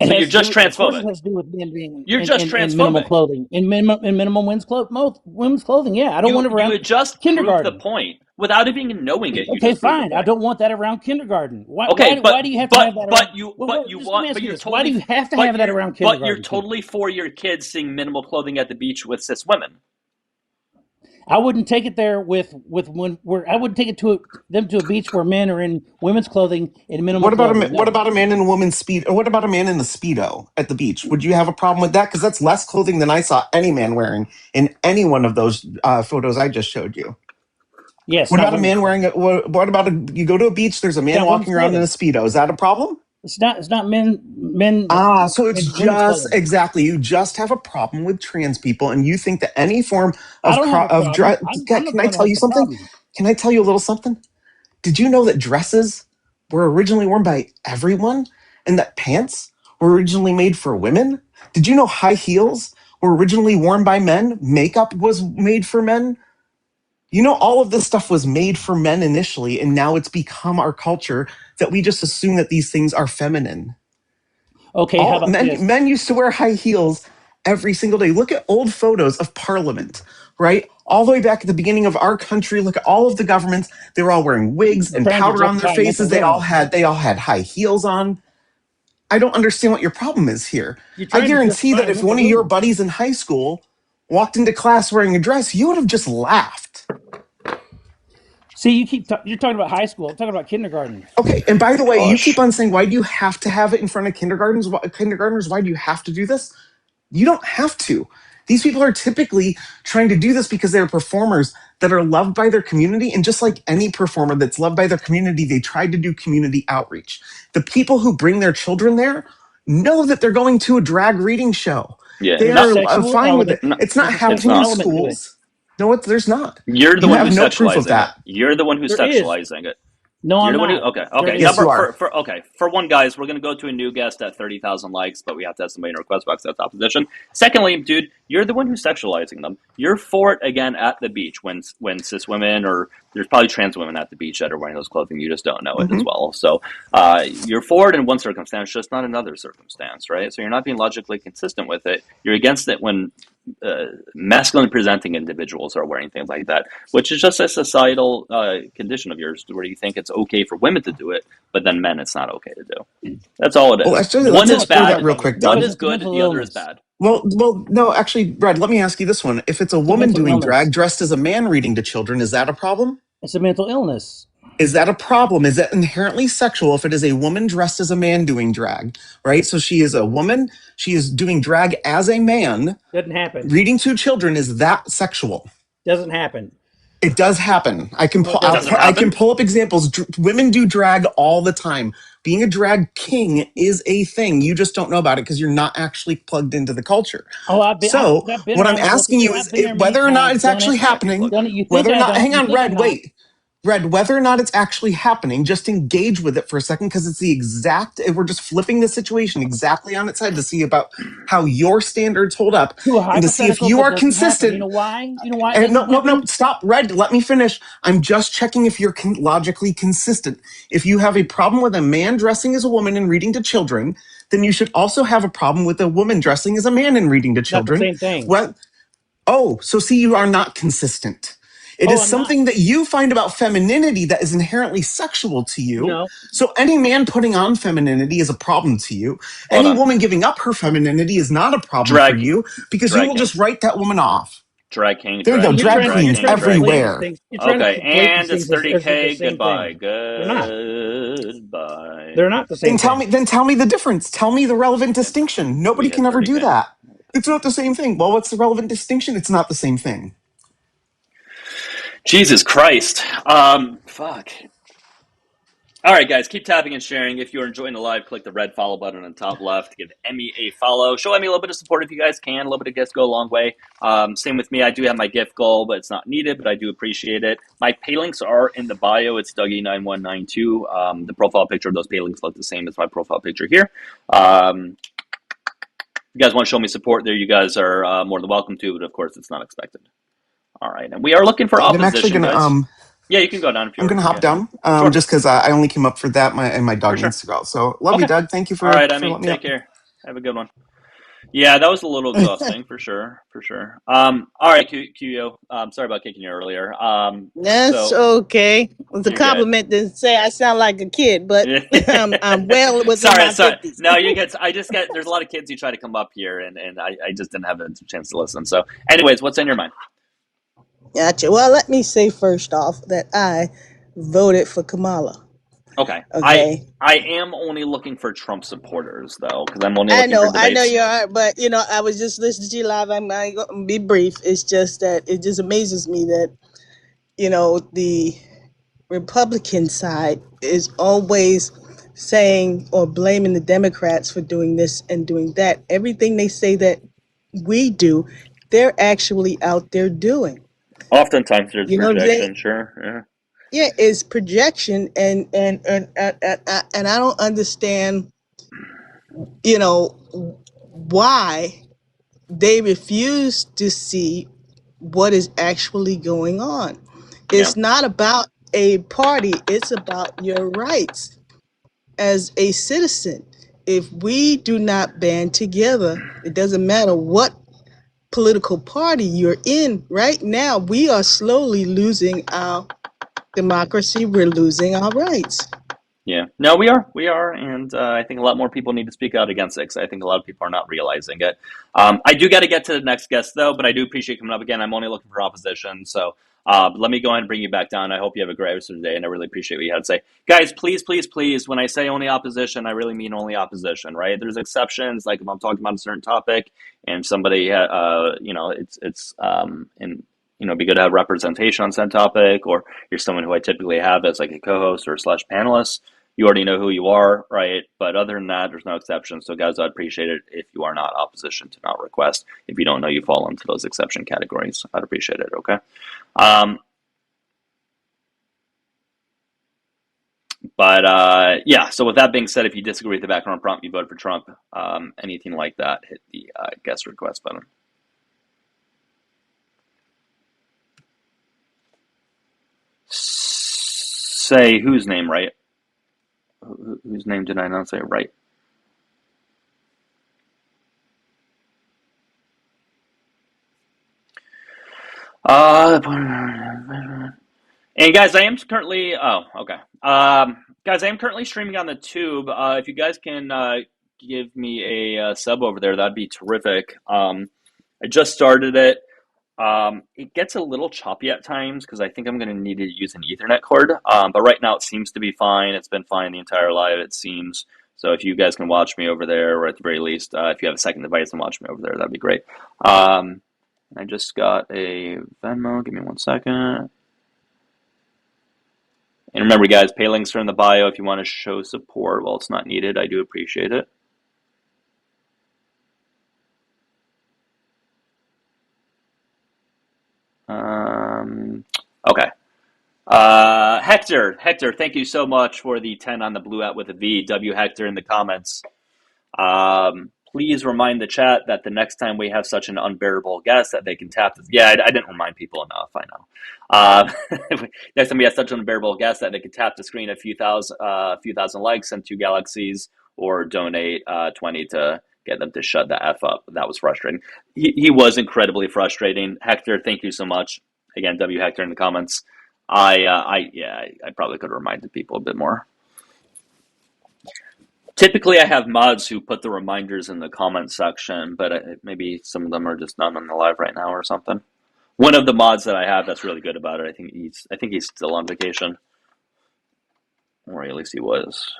So you're just transphobic. It has to do with men being you're just transphobic. Minimal clothing in minimum women's clothing. Yeah, I don't want to You just proved the point without even knowing it. You Okay, just proved the fine. I point. don't want that around kindergarten. Why? Okay, Why do you have to have that around? you Just let me want, ask but you you're this: why do totally, you have to have that around but you're kindergarten kids? totally for your kids seeing minimal clothing at the beach with cis women. I wouldn't take it there with when where I wouldn't take it them to a beach where men are in women's clothing and minimal What about clothing. what No. about a man in a woman's speed? Or what about a man in a speedo at the beach? Would you have a problem with that? Because that's less clothing than I saw any man wearing in any one of those photos I just showed you. Yes. What Not about a women's man clothing. wearing you go to a beach? There's a man Not women's walking around in a clothing. speedo. Is that a problem? It's not men So it's in women's just clothing. exactly you just have a problem with trans people, and you think that any form I of don't have a problem. I'm not can the I one that tell has you the something? problem. Can I tell you a little something? Did you know that dresses were originally worn by everyone and that pants were originally made for women? Did you know high heels were originally worn by men? Makeup was made for men? You know, all of this stuff was made for men initially, and now it's become our culture that we just assume that these things are feminine. Okay, how All about this? men used to wear high heels every single day. Look at old photos of Parliament, right? All the way back at the beginning of our country. Look at all of the governments. They were all wearing wigs You're and trying to powder on their justify faces. mental illness. They all had high heels on. I don't understand what your problem is here. You're I trying to guarantee justify that if one mental of your illness. buddies in high school walked into class wearing a dress, you would have just laughed. See, you're talking about high school. I'm talking about kindergarten. Okay, and by the way, you keep Gosh. on saying, why do you have to have it in front of kindergartners? Why do you have to do this? You don't have to. These people are typically trying to do this because they're performers that are loved by their community. And just like any performer that's loved by their community, they tried to do community outreach. The people who bring their children there know that they're going to a drag reading show. Yeah, They There's a are sexual fine with it. element. no, It's not There's a it's happening sexual in not. element to it. schools. No, there's not. You're the You one have who's no proof of sexualizing it. that. You're the one who's There is. sexualizing it. No, You're I'm the one who. not. Okay, There okay. Yes, is. you are. For one, guys, we're gonna go to a new guest at 30,000 likes, but we have to have somebody in our request box that's opposition. Secondly, dude, you're the one who's sexualizing them. You're for it again at the beach when cis women or there's probably trans women at the beach that are wearing those clothing. You just don't know it as Mhm. well. So you're for it in one circumstance, just not another circumstance, right? So you're not being logically consistent with it. You're against it when masculine presenting individuals are wearing things like that, which is just a societal condition of yours where you think it's okay for women to do it, but then men it's not okay to do. That's all it Well, is. actually, let's One is explore that bad, real quick, one Doug. Because is it's a good, mental the other is illness. bad. Well, no, actually, Brad, let me ask you this one. If it's a It's a woman mental doing illness. drag dressed as a man reading to children, is that a problem? It's a mental illness. Is that a problem? Is that inherently sexual if it is a woman dressed as a man doing drag, right? So she is a woman, she is doing drag as a man, Doesn't happen. reading to children. Is that sexual? Doesn't happen. It does happen. I can No, it pull. doesn't. Doesn't I can happen. pull up examples. Women do drag all the time. Being a drag king is a thing. You just don't know about it because you're not actually plugged into the culture. Oh, So I've been what I'm around both. asking you I've is been there many whether or not times. it's Done it. actually You might be happening. plugged Done in. it. You think Whether or I not, don't? hang You on, think I Red, don't? wait. Red, whether or not it's actually happening, just engage with it for a second because it's the exact, we're just flipping the situation exactly on its head to see about how your standards hold up To a and to see if hypothetical you that are doesn't happen. You consistent. know why? You know why it And doesn't no, happen? stop, Red. Let me finish. I'm just checking if you're logically consistent. If you have a problem with a man dressing as a woman and reading to children, then you should also have a problem with a woman dressing as a man and reading to Not the children. same thing. Well, oh, so see, you are not consistent. It Oh, is I'm not. something that you find about femininity that is inherently sexual to you. No. So any man putting on femininity is a problem to you. Hold Any on. woman giving up her femininity is not a problem for Drag, you because you drag will just king, write that woman off. drag king, There you go. drag king, Drag drag queens You're trying king, to drag conflate king. these everywhere. things. You're trying to Okay, conflate these and it's things as if they're the 30K. same Goodbye. thing. They're not. Goodbye. They're not the same thing. Then tell me the difference. Tell me the relevant We hit, distinction. we Nobody hit can ever do 30K. that. It's not the same thing. Well, what's the relevant distinction? It's not the same thing. Jesus Christ. Fuck. All right, guys, keep tapping and sharing. If you're enjoying the live, click the red follow button on the top left. Give Emmy a follow. Show Emmy a little bit of support if you guys can. A little bit of gifts go a long way. Same with me. I do have my gift goal, but it's not needed, but I do appreciate it. My pay links are in the bio. It's Dougie9192. The profile picture of those pay links look the same as my profile picture here. If you guys want to show me support there, you guys are more than welcome to, but of course, it's not expected. All right, and we are looking for I'm actually opposition, gonna guys. Yeah, you can go down if I'm you're. gonna hop Yeah, down. sure, Just because I only came up for that. My for dog sure. needs to go. So love you, Okay. Doug. Thank you All right, for Emmy, letting me take up. care. Have a good one. Yeah, that was a little exhausting for sure, for sure. All right, QO. Sorry about kicking you earlier. That's So okay. It's a you're good. compliment to say I sound like a kid, but I'm well within Sorry, my sorry. 50s. No, you get. I just get. There's a lot of kids who try to come up here, and I just didn't have a chance to listen. So, anyways, what's in your mind? Gotcha. Well, let me say first off that I voted for Kamala. Okay, Okay. I am only looking for Trump supporters though, because I'm only looking for I know debates. you are, but I was just listening to you live. I'm gonna be brief. It's just that it just amazes me that the Republican side is always saying or blaming the Democrats for doing this and doing that. Everything they say that we do, they're actually out there doing. Oftentimes, there's You know what I'm saying? projection. Sure. Yeah, it's projection, and I don't understand, you know, why they refuse to see what is actually going on. Yeah. It's not about a party, it's about your rights as a citizen. If we do not band together, it doesn't matter what political party you're in. Right now, we are slowly losing our democracy, we're losing our rights. Yeah, no, we are, and I think a lot more people need to speak out against it because I think a lot of people are not realizing it. I do got to get to the next guest though, but I do appreciate coming up again. I'm only looking for opposition, so let me go ahead and bring you back down. I hope you have a great rest of the day, and I really appreciate what you had to say, guys. Please, please, please. When I say only opposition, I really mean only opposition, right? There's exceptions, like if I'm talking about a certain topic and somebody, and it'd be good to have representation on said topic, or you're someone who I typically have as like a co-host or slash panelist. You already know who you are, right? But other than that, there's no exceptions. So, guys, I'd appreciate it if you are not opposition to not request. If you don't know you fall into those exception categories, I'd appreciate it. Okay. Um, yeah. So, with that being said, if you disagree with the background prompt, you vote for Trump. Anything like that, hit the guest request button. Say whose name right? Whose name did I not say right? And guys, I am currently. Oh, okay. Guys, I am currently streaming on the tube. If you guys can give me a sub over there, that'd be terrific. I just started it. It gets a little choppy at times because I think I'm going to need to use an Ethernet cord. But right now it seems to be fine. It's been fine the entire live, it seems. So if you guys can watch me over there, or at the very least, if you have a second device and watch me over there, that'd be great. I just got a Venmo. Give me 1 second. And remember, guys, pay links are in the bio if you want to show support. While it's not needed, I do appreciate it. Okay. Hector, thank you so much for the 10 on the blue at with a V. W Hector in the comments. Please remind the chat that the next time we have such an unbearable guest that they can tap this. Yeah, I didn't remind people enough. I know. Next time we have such an unbearable guest that they can tap the screen a few thousand likes and 2 galaxies, or donate 20 to get them to shut the F up. That was frustrating. He was incredibly frustrating. Hector, thank you so much. Again, W Hector in the comments. I probably could have reminded people a bit more. Typically, I have mods who put the reminders in the comment section, but maybe some of them are just not on the live right now or something. One of the mods that I have that's really good about it, I think he's still on vacation, or at least he was.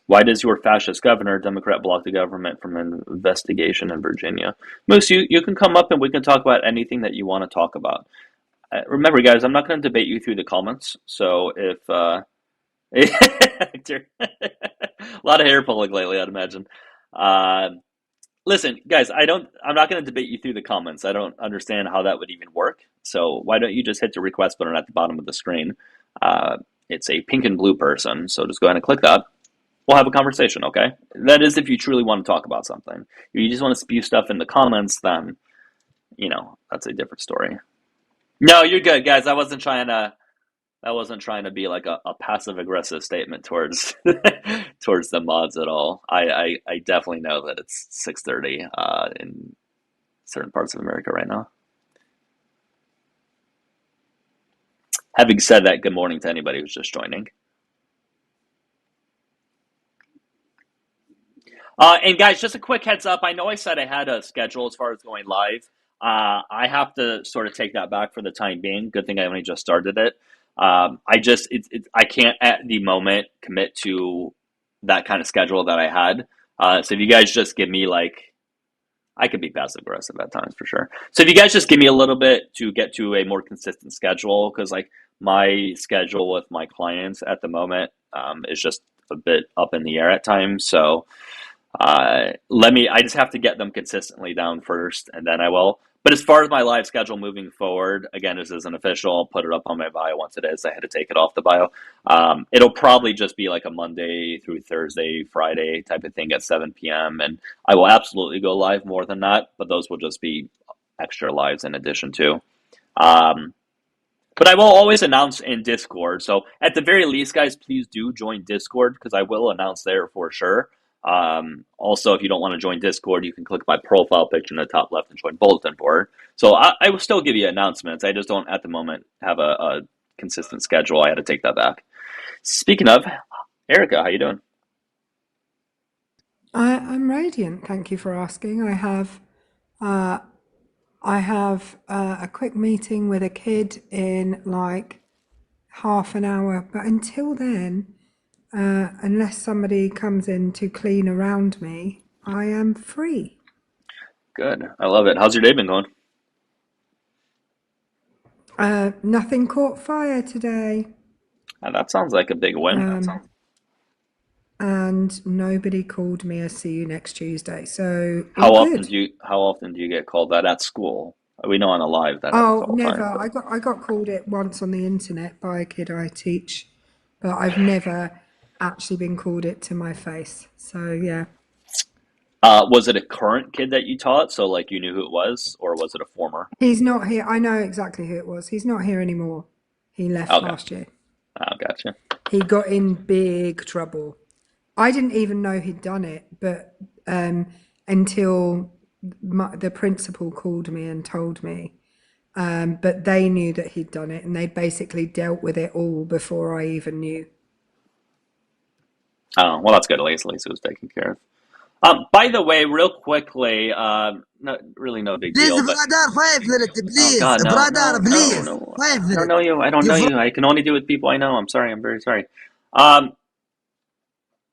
Why does your fascist governor, Democrat, block the government from an investigation in Virginia? Moose, you can come up and we can talk about anything that you want to talk about. Remember, guys, I'm not going to debate you through the comments, so if a lot of hair pulling lately, I'd imagine. Listen, guys, I'm not going to debate you through the comments. I don't understand how that would even work. So why don't you just hit the request button at the bottom of the screen? It's a pink and blue person, so just go ahead and click that. We'll have a conversation, okay? That is if you truly want to talk about something. If you just want to spew stuff in the comments, then, that's a different story. No, you're good, guys. I wasn't trying to That wasn't trying to be like a passive aggressive statement towards towards the mods at all. I definitely know that it's 6:30 in certain parts of America right now. Having said that, good morning to anybody who's just joining. And guys, just a quick heads up. I know I said I had a schedule as far as going live. I have to sort of take that back for the time being. Good thing I only just started it. I can't at the moment commit to that kind of schedule that I had. So if you guys just give me like, I could be passive aggressive at times for sure. So if you guys just give me a little bit to get to a more consistent schedule, because like my schedule with my clients at the moment is just a bit up in the air at times. So I just have to get them consistently down first, and then I will. But as far as my live schedule moving forward, again, this isn't official. I'll put it up on my bio once it is. I had to take it off the bio. It'll probably just be like a Monday through Thursday, Friday type of thing at 7 p.m. And I will absolutely go live more than that, but those will just be extra lives in addition to. But I will always announce in Discord. So at the very least, guys, please do join Discord because I will announce there for sure. Also, if you don't want to join Discord, you can click my profile picture in the top left and join Bulletin Board. So I will still give you announcements. I just don't at the moment have a consistent schedule. I had to take that back. Speaking of, Erica, how you doing? I'm radiant. Thank you for asking. I have a quick meeting with a kid in like half an hour, but until then, unless somebody comes in to clean around me, I am free. Good. I love it. How's your day been going? Nothing caught fire today. That sounds like a big win. And nobody called me a see you next Tuesday. So How all often good. do you get called that at school? We know on a live that happens Oh, all the never. time. I got called it once on the internet by a kid I teach, but I've never actually been called it to my face. So yeah. Was it a current kid that you taught, so like you knew who it was, or was it a former? He's not here. I know exactly who it was. He's not here anymore. He left Okay. last year. Oh, gotcha. He got in big trouble. I didn't even know he'd done it, but until the principal called me and told me. But they knew that he'd done it, and they basically dealt with it all before I even knew. Oh, well, that's good. At least it was taken care of. By the way, real quickly, not really no big Please, deal, but brother, 5 minutes, oh please. God, no, Brother, no, no, please. no. 5 I don't minutes. know you. I don't know you. I can only do with people I know. I'm sorry. I'm very sorry.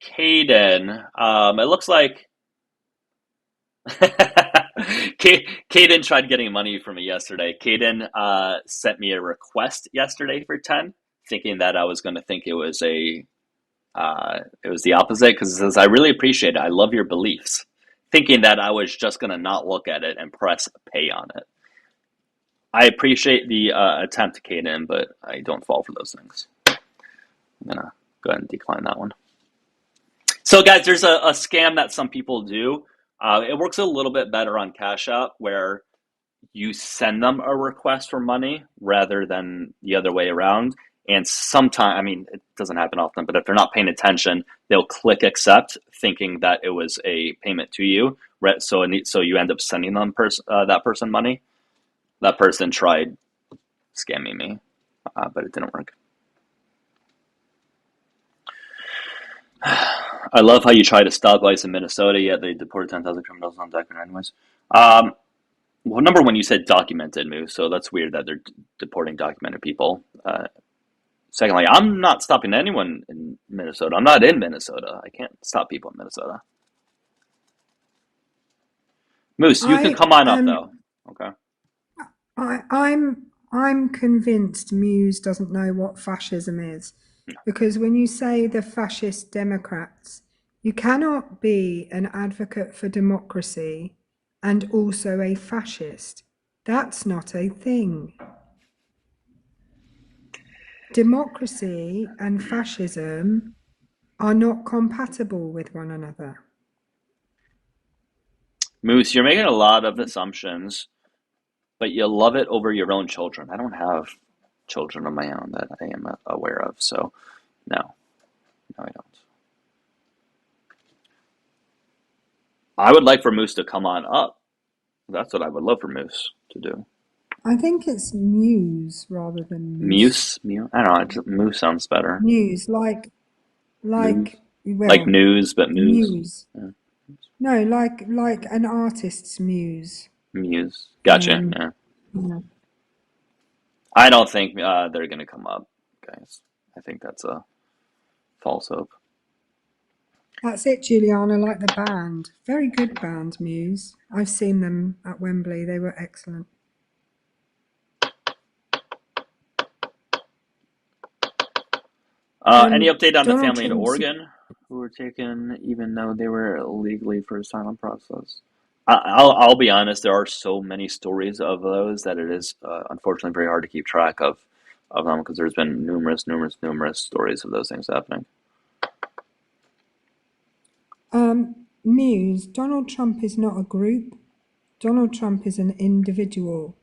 Caden, it looks like Caden tried getting money from me yesterday. Caden sent me a request yesterday for 10, thinking that I was going to think it was the opposite because it says, I really appreciate it. I love your beliefs. Thinking that I was just going to not look at it and press pay on it. I appreciate the attempt, Caden, but I don't fall for those things. I'm going to go ahead and decline that one. So, guys, there's a scam that some people do. It works a little bit better on Cash App where you send them a request for money rather than the other way around. And sometimes, I mean, it doesn't happen often, but if they're not paying attention, they'll click accept, thinking that it was a payment to you. So you end up sending them that person money. That person tried scamming me, but it didn't work. I love how you try to stop ICE in Minnesota, yet they deported 10,000 criminals undocumented anyways. Well, number one, you said documented, Moose, so that's weird that they're deporting documented people. Secondly, I'm not stopping anyone in Minnesota. I'm not in Minnesota. I can't stop people in Minnesota. Moose, you can come on up, though. Okay. I'm convinced Muse doesn't know what fascism is, because when you say the fascist Democrats, you cannot be an advocate for democracy and also a fascist. That's not a thing. Democracy and fascism are not compatible with one another. Moose, you're making a lot of assumptions, but you love it over your own children. I don't have children of my own that I am aware of. So no, I don't. I would like for Moose to come on up. That's what I would love for Moose to do. I think it's Muse rather than Moose. Muse? I don't know. Moose sounds better. Muse, Moose? Like well, news, but Moose. Muse. Yeah. No, like an artist's muse. Muse. Gotcha. Yeah. Yeah. I don't think they're going to come up, guys. I think that's a false hope. That's it, Juliana, like the band. Very good band, Muse. I've seen them at Wembley. They were excellent. Any update on the Donald family in Trump's- Oregon who were taken even though they were illegally for asylum process? I'll be honest, there are so many stories of those that it is unfortunately very hard to keep track of them because there's been numerous stories of those things happening. Muse, Donald Trump is not a group. Donald Trump is an individual.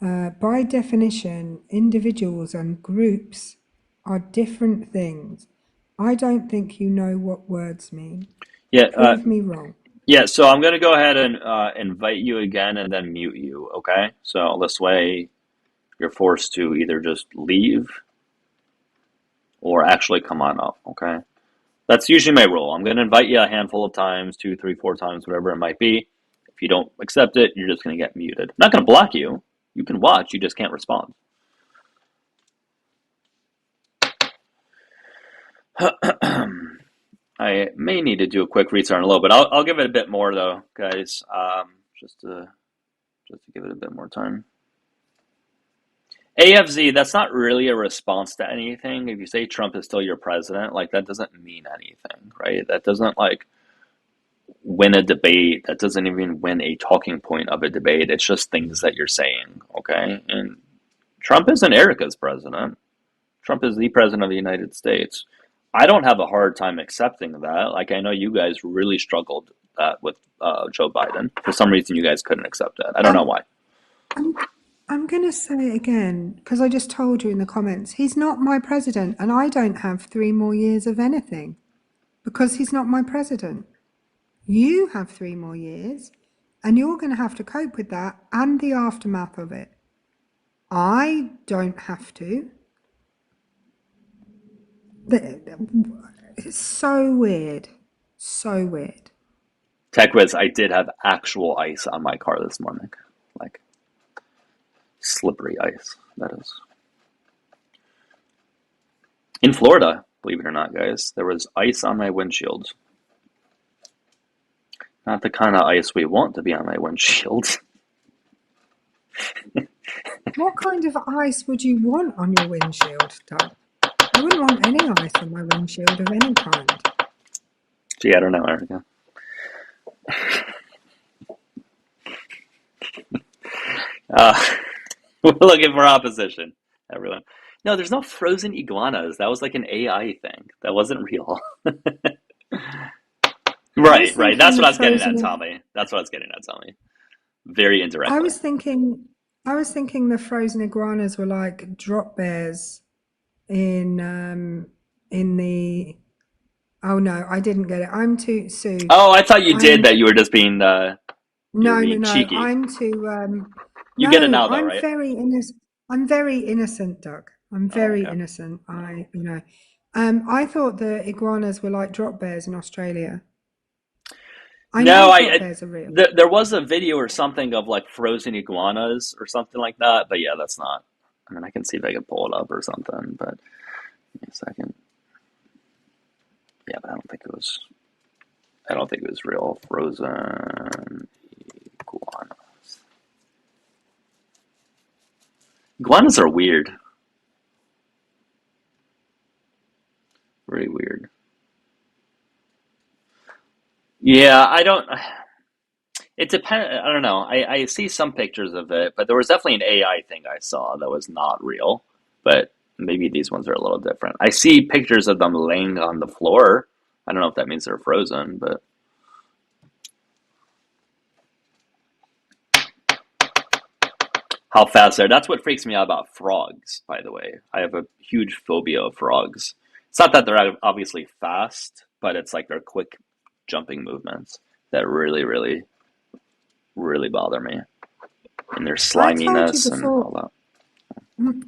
By definition, individuals and groups are different things. I don't think you know what words mean. Yeah. Prove me wrong. Yeah, so I'm going to go ahead and invite you again and then mute you, okay? So this way you're forced to either just leave or actually come on up, okay? That's usually my rule. I'm going to invite you a handful of times, 2, 3, 4 times, whatever it might be. If you don't accept it, you're just going to get muted. I'm not going to block you. You can watch, you just can't respond. I may need to do a quick restart in a little bit. I'll give it a bit more though, guys. Just to give it a bit more time. AFZ, that's not really a response to anything. If you say Trump is still your president, like that doesn't mean anything, right? That doesn't like win a debate. That doesn't even win a talking point of a debate. It's just things that you're saying, okay? And Trump isn't Erica's president. Trump is the president of the United States. I don't have a hard time accepting that. Like, I know you guys really struggled with Joe Biden. For some reason, you guys couldn't accept it. I don't know why. I'm going to say it again, because I just told you in the comments, he's not my president, and I don't have 3 more years of anything, because he's not my president. You have 3 more years, and you're going to have to cope with that and the aftermath of it. I don't have to. It's so weird. So weird. TechWiz, I did have actual ice on my car this morning. Like, slippery ice, that is. In Florida, believe it or not, guys, there was ice on my windshield. Not the kind of ice we want to be on my windshield. What kind of ice would you want on your windshield, Doug? I wouldn't want any ice on my windshield of any kind. Gee, I don't know, Erica. We're looking for opposition, everyone. No, there's no frozen iguanas. That was like an AI thing. That wasn't real. Right. That's what I was getting at, Tommy. That's what I was getting at, Tommy. Very indirectly. I was thinking the frozen iguanas were like drop bears in the. Oh no, I didn't get it. I'm too Sue. Oh, I thought you did that. You were just being No. cheeky. I'm too. You get it now, though, I'm right? very innocent. I'm very innocent, Doug. I'm very innocent. I thought the iguanas were like drop bears in Australia. I know drop bears are real. There was a video or something of like frozen iguanas or something like that, but yeah, that's not. I mean, I can see if I can pull it up or something, but give me a second. Yeah, but I don't think it was real frozen iguanas. Iguanas are weird. Very weird. Yeah, it depends. I don't know. I see some pictures of it, but there was definitely an AI thing I saw that was not real, but maybe these ones are a little different. I see pictures of them laying on the floor. I don't know if that means they're frozen, but how fast they're. That's what freaks me out about frogs, by the way. I have a huge phobia of frogs. It's not that they're obviously fast, but it's like their quick jumping movements that really, really, really bother me. And their I told you sliminess and before, all that.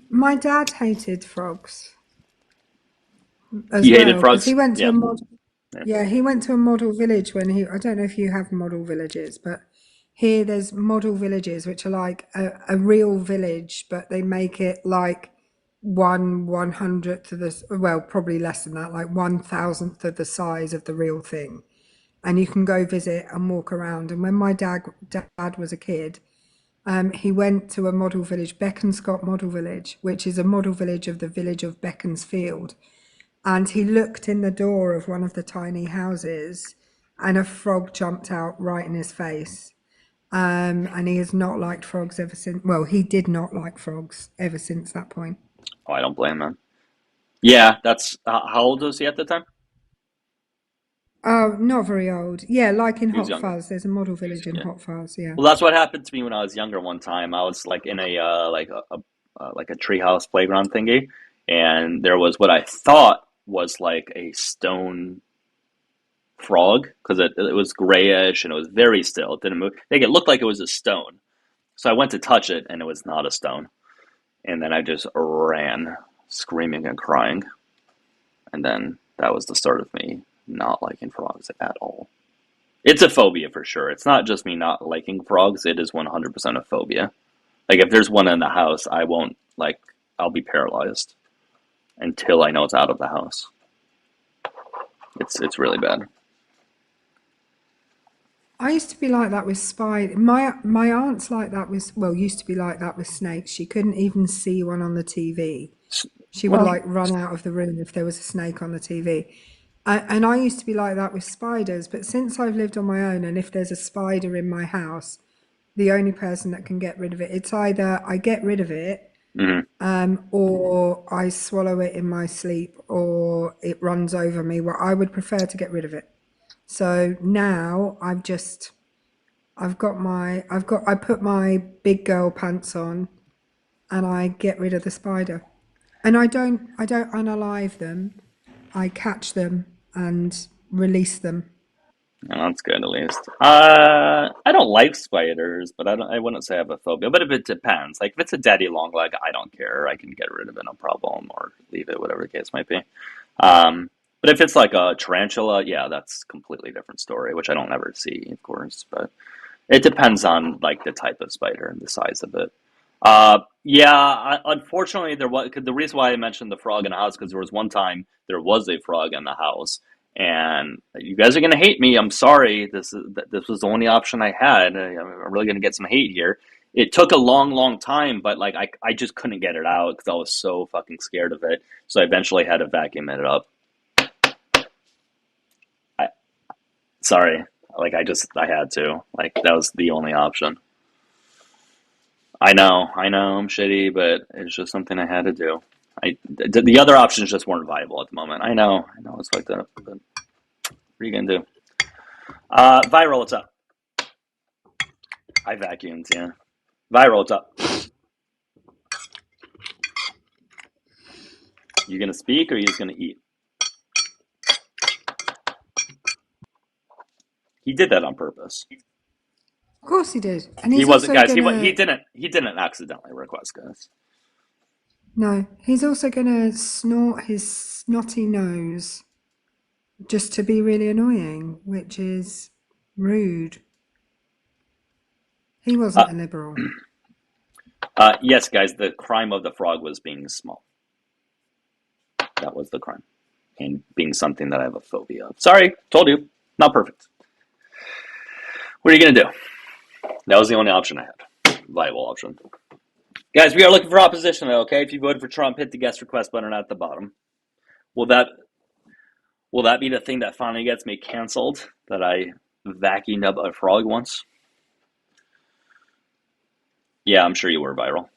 my dad hated frogs as You hated well because he frogs? went to Yeah. a mod. Yeah. Yeah, he went to a model village when he. I don't know if you have model villages, but here there's model villages which are like a real village, but they make it like 1/100th of the, well, probably less than that, like 1,000th of the size of the real thing. And you can go visit and walk around. And when my dad was a kid, he went to a model village, Beaconscott Model Village, which is a model village of the village of Beaconsfield. And he looked in the door of one of the tiny houses, and a frog jumped out right in his face. And he has not liked frogs ever since. Well, he did not like frogs ever since that point. Oh, I don't blame him. Yeah, that's how old was he at the time? Oh, not very old. Yeah, like in He was Hot younger. Fuzz. There's a model village in Yeah. Hot Fuzz. Yeah. Well, that's what happened to me when I was younger. One time, I was like in a like a treehouse playground thingy, and there was what I thought was like a stone frog because it was grayish and it was very still. It didn't move. Like, it looked like it was a stone. So I went to touch it, and it was not a stone. And then I just ran, screaming and crying. And then that was the start of me not liking frogs at all. It's a phobia for sure. It's not just me not liking frogs, it is 100% a phobia. Like, if there's one in the house, I won't, like, I'll be paralyzed until I know it's out of the house. It's really bad. I used to be like that with spiders. My aunt's like that with, well, used to be like that with snakes. She couldn't even see one on the TV. She would Well, like run out of the room if there was a snake on the TV. And I used to be like that with spiders, but since I've lived on my own, and if there's a spider in my house, the only person that can get rid of it, it's either I get rid of it, mhm. or I swallow it in my sleep, or it runs over me. Well, I would prefer to get rid of it. So now I put my big girl pants on and I get rid of the spider. And I don't unalive them. I catch them and release them. Oh, that's good at least. I don't like spiders, but I wouldn't say I have a phobia. But if it depends, like if it's a daddy long leg, I don't care. I can get rid of it, no problem, or leave it, whatever the case might be. But if it's like a tarantula, yeah, that's a completely different story, which I don't ever see, of course. But it depends on like the type of spider and the size of it. Yeah, unfortunately, there was the reason why I mentioned the frog in the house because there was one time there was a frog in the house, and you guys are gonna hate me. I'm sorry. This was the only option I had. I'm really gonna get some hate here. It took a long, long time, but like I just couldn't get it out because I was so fucking scared of it. So I eventually had to vacuum it up. I sorry, like I had to. Like that was the only option. I know, I'm shitty, but it's just something I had to do. The other options just weren't viable at the moment. I know, it's like that, but what are you gonna do? Viral, what's up? I vacuumed, yeah. Viral, what's up? You gonna speak or you just gonna eat? He did that on purpose. Of course he did. And He he's wasn't, also guys. gonna He didn't accidentally request, guys. no, he's also gonna snort his snotty nose just to be really annoying, which is rude. He Uh, wasn't a liberal. yes, guys. The crime of the frog was being small. That was the crime, and being something that I have a phobia of. Sorry, told you, not perfect. What are you gonna do? That was the only option I had. Viable option. Guys, we are looking for opposition, okay? If you voted for Trump, hit the guest request button at the bottom. Will that be the thing that finally gets me canceled? That I vacuumed up a frog once? Yeah, I'm sure you were, Viral.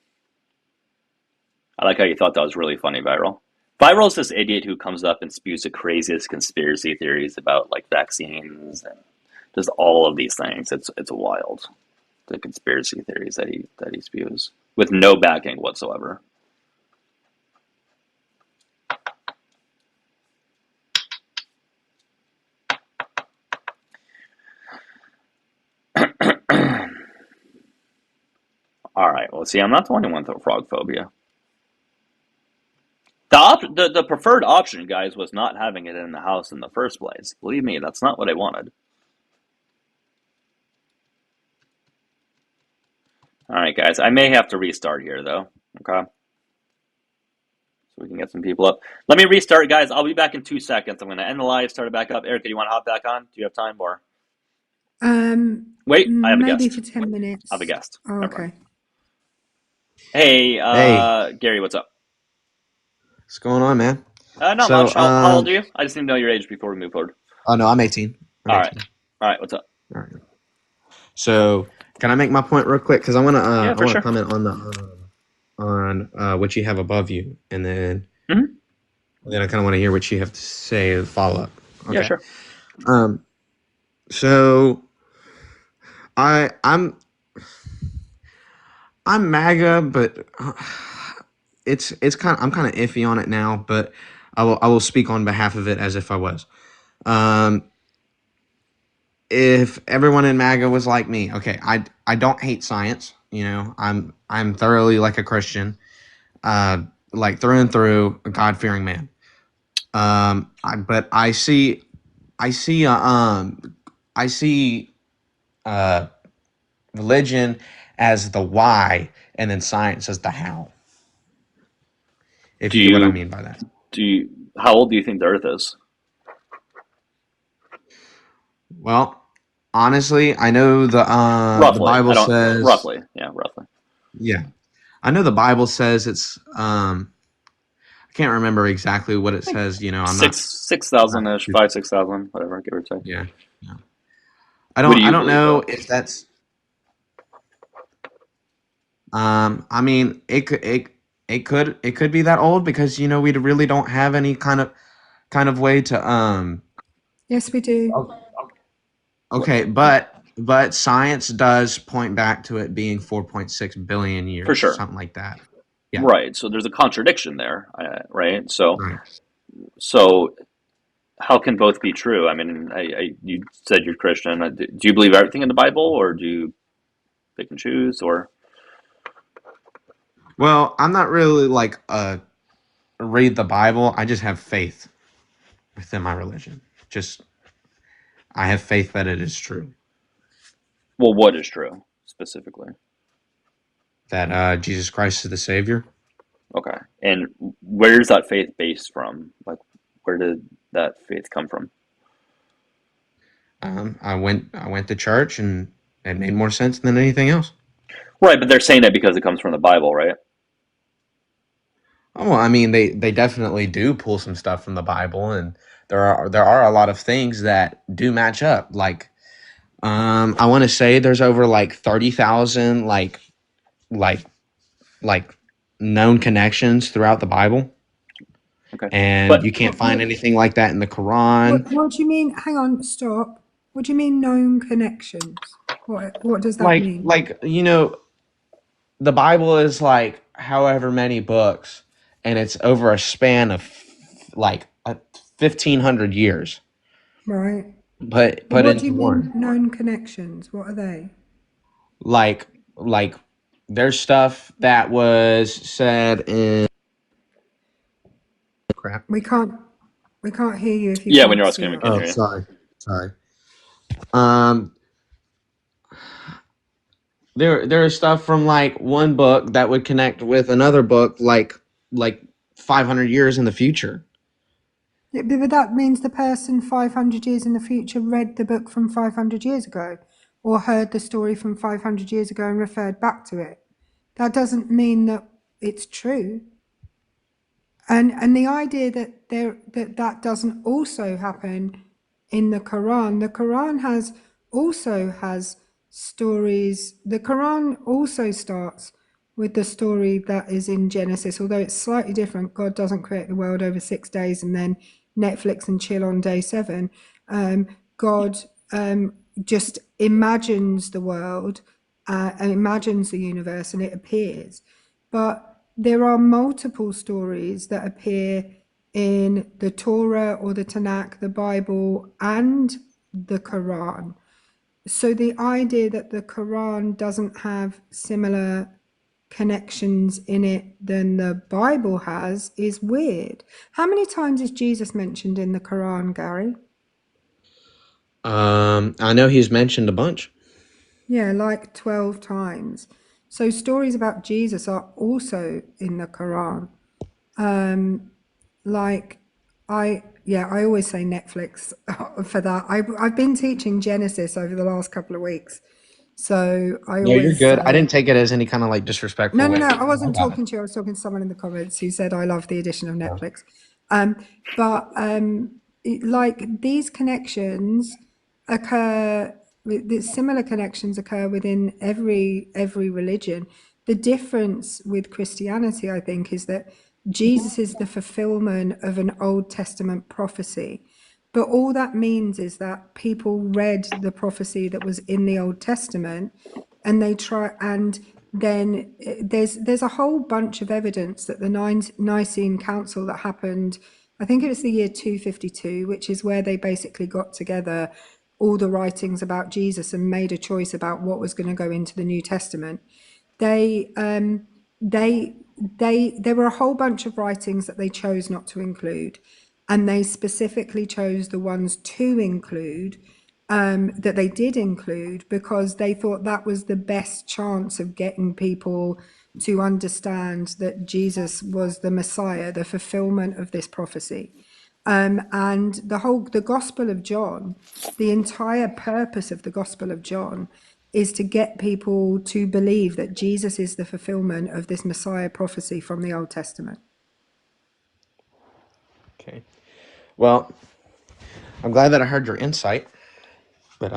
I like how you thought that was really funny, Viral. Viral is this idiot who comes up and spews the craziest conspiracy theories about like vaccines and just all of these things. It's wild. The conspiracy theories that he spews. with no backing whatsoever. All right. Well, see, I'm not the only one with frog phobia. The preferred option, guys, was not having it in the house in the first place. Believe me, that's not what I wanted. All right, guys. I may have to restart here, though. Okay. So we can get some people up. Let me restart, guys. I'll be back in 2 seconds. I'm going to end the live, start it back up. Erica, do you want to hop back on? Do you have time, or wait? I have a Maybe guest. for 10 minutes. I have a guest. Oh, Never okay. mind. Hey, Hey, Gary, what's up? what's going on, man? Not So, much. How old are you? I just need to know your age before we move forward. oh no, I'm 18. I'm All right. 18. All right. What's up? All right. So, can I make my point real quick? Because I want to, Yeah, I for want to sure. comment on what you have above you, and then, Mhm. then I kind of want to hear what you have to say as follow up. Yeah, Okay. sure. So I'm MAGA, but it's kind of, I'm kind of iffy on it now, but I will speak on behalf of it as if I was. If everyone in MAGA was like me, okay, I don't hate science. You know, I'm thoroughly like a Christian, like through and through, a God fearing man. But I see I see uh religion as the why, and then science as the how. If Do you get what I you mean by that. How old do you think the Earth is? Well, honestly, I know the Roughly. I Bible don't. says, Roughly. Yeah, roughly. yeah, I know the Bible says it's I can't remember exactly what it Like, says. You know, Six I'm thousand not ish, 5,000, 6,000, whatever, give or take. yeah, yeah. What do I you don't believe, know though? if that's I mean it could be that old because you know we really don't have any kind of way to yes, we do. okay, but science does point back to it being 4.6 billion For years, sure. something like that. Yeah. Right. So there's a contradiction there, right? So, Right. so how can both be true? I mean, you said you're Christian. Do you believe everything in the Bible, or do you pick and choose, or? Well, I'm not really like read the Bible. I just have faith within my religion. Just I have faith that it is true. Well, what is true specifically? That Jesus Christ is the Savior. Okay. And where's that faith based from? Like, where did that faith come from? I went to church and it made more sense than anything else. Right, but they're saying that because it comes from the Bible, right? Oh, well, I mean they definitely do pull some stuff from the Bible, and there are a lot of things that do match up. Like I want to say there's over like 30,000 like like known connections throughout the Bible, Okay. and But you can't find anything like that in the Quran. What do you mean? Hang on, stop. What do you mean known connections? What does that mean? Like you know, the Bible is like however many books, and it's over a span of like 1,500 years, Right. but But put what do into you mean one. known connections? What are they? Like there's stuff that was said in crap. We can't hear you if you yeah, when can't you're asking, we speak. can't Oh, hear you. sorry. Um, there is stuff from like one book that would connect with another book like 500 years in the future. Yeah, but that means the person 500 years in the future read the book from 500 years ago or heard the story from 500 years ago and referred back to it. That doesn't mean that it's true. And the idea that that doesn't also happen in the Quran has stories. The Quran also starts with the story that is in Genesis, although it's slightly different. God doesn't create the world over 6 days and then Netflix and chill on day 7. God just imagines the world imagines the universe and it appears. But there are multiple stories that appear in the Torah or the Tanakh, the Bible, and the Quran. So the idea that the Quran doesn't have similar connections in it than the Bible has is weird. How many times is Jesus mentioned in the Quran, Gary? I know he's mentioned a bunch. Yeah, like 12 times. So stories about Jesus are also in the Quran. Like I always say Netflix for that. I've been teaching Genesis over the last couple of weeks. So I No, you're always good. I say, didn't take it as any kind of like no, disrespectful no, way. no. I I wasn't got it. talking to you. I was talking to someone in the comments who said I love the addition of Yeah. Netflix. Like these connections occur. The similar connections occur within every religion. The difference with Christianity, I think, is that Jesus is the fulfillment of an Old Testament prophecy. But all that means is that people read the prophecy that was in the Old Testament and they try, and then there's a whole bunch of evidence that the Nicene Council that happened, I think it was the year 252, which is where they basically got together all the writings about Jesus and made a choice about what was going to go into the New Testament. They there were a whole bunch of writings that they chose not to include, and they specifically chose the ones to include, that they did include, because they thought that was the best chance of getting people to understand that Jesus was the Messiah, the fulfillment of this prophecy. And the Gospel of John, the entire purpose of the Gospel of John is to get people to believe that Jesus is the fulfillment of this Messiah prophecy from the Old Testament. Okay. Well, I'm glad that I heard your insight. But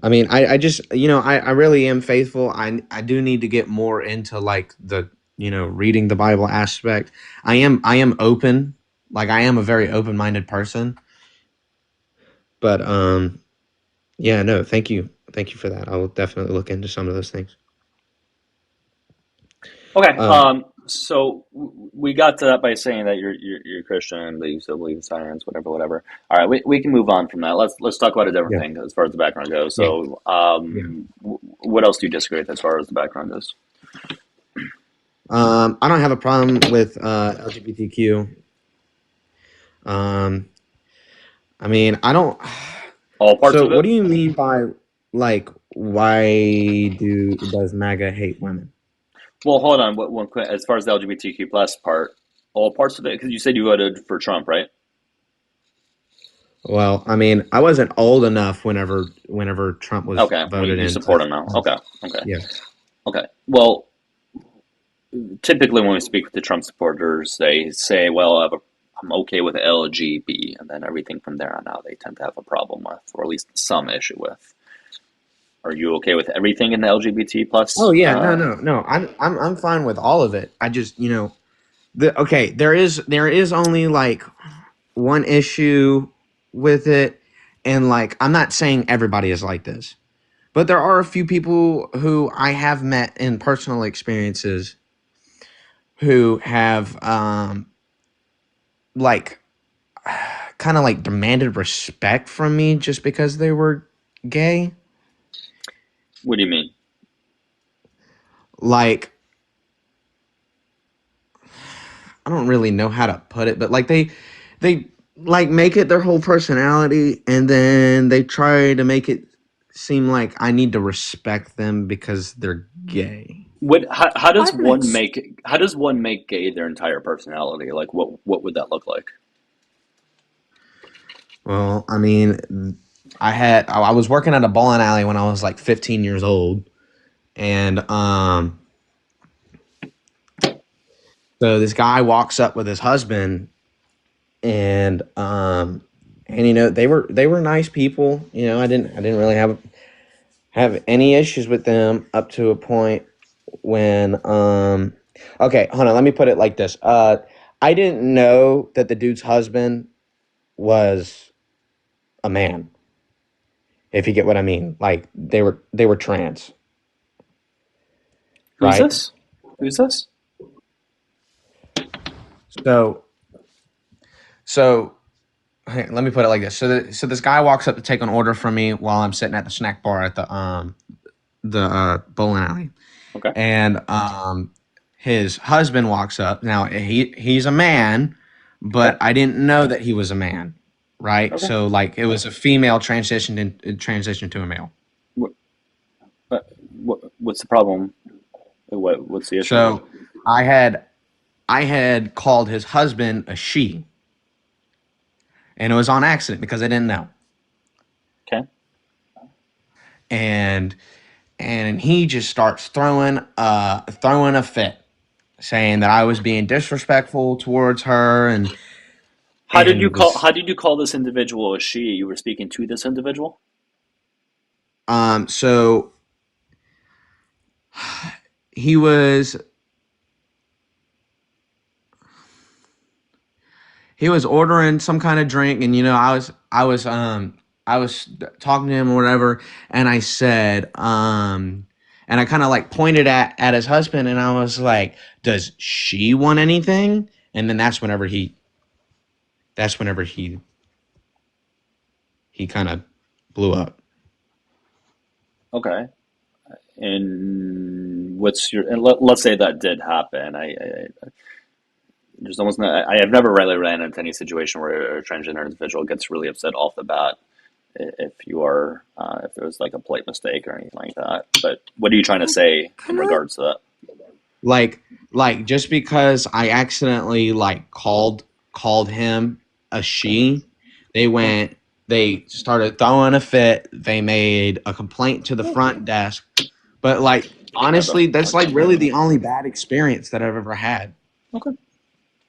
I mean, I just I really am faithful. I do need to get more into like the reading the Bible aspect. I am open. Like I am a very open minded person. But yeah, no, thank you for that. I will definitely look into some of those things. Okay. Uh, So we got to that by saying that you're Christian, but you still believe in science, whatever, whatever. All right, we can move on from that. Let's talk about a different yeah, thing as far as the background goes. yeah, So, yeah. what else do you disagree with as far as the background goes? I don't have a problem with LGBTQ. Um, I mean, I don't. All parts So, of it? what do you mean by like why does MAGA hate women? Well, hold on. One quick, as far as the LGBTQ plus part, all parts of it, because you said you voted for Trump, right? Well, I mean, I wasn't old enough whenever Trump was Okay. Well, voted you in. support him now. Okay. Okay. Yeah. Okay. Well, typically when we speak with the Trump supporters, they say, "Well, I'm okay with LGB," and then everything from there on out, they tend to have a problem with, or at least some issue with. Are you okay with everything in the LGBT Oh plus? yeah, no. I'm fine with all of it. I just okay. There is only like one issue with it, and like I'm not saying everybody is like this, but there are a few people who I have met in personal experiences who have like kind of like demanded respect from me just because they were gay. What do you mean? Like I don't really know how to put it, but like they like make it their whole personality and then they try to make it seem like I need to respect them because they're gay. What? How does I've met, one make gay their entire personality? Like, what would that look like? Well, I mean, I was working at a bowling alley when I was like 15 years old, and so this guy walks up with his husband, and they were nice people. I didn't really have any issues with them up to a point when okay, hold on, let me put it like this. I didn't know that the dude's husband was a man, if you get what I mean. Like they were trans. Who's right? this? Who's this? So so hey, let me put it like this. So this guy walks up to take an order from me while I'm sitting at the snack bar at the bowling alley, Okay. and his husband walks up. Now he's a man, Okay. but I didn't know that he was a man, right? Okay. So like it was a female transitioned to a male. What, what's the problem? What's the issue? So I had called his husband a she, and it was on accident because I didn't know. Okay. And he just starts throwing a fit, saying that I was being disrespectful towards her, How did you and call? was How did you call this individual a she? You were speaking to this individual. so he was ordering some kind of drink, and I was talking to him or whatever, and I said and I kind of like pointed at his husband, and I was like, does she want anything? And then that's whenever he kind of blew up. Okay. And what's your? And let's say that did happen. There's almost not, I have never really ran into any situation where a transgender individual gets really upset off the bat if you are if there was like a polite mistake or anything like that. But what are you trying to say in Can I? regards to that? Like just because I accidentally like called him a she, they started throwing a fit. They made a complaint to the front desk. But like Yeah, honestly, that's like really the only bad experience that I've ever had. okay.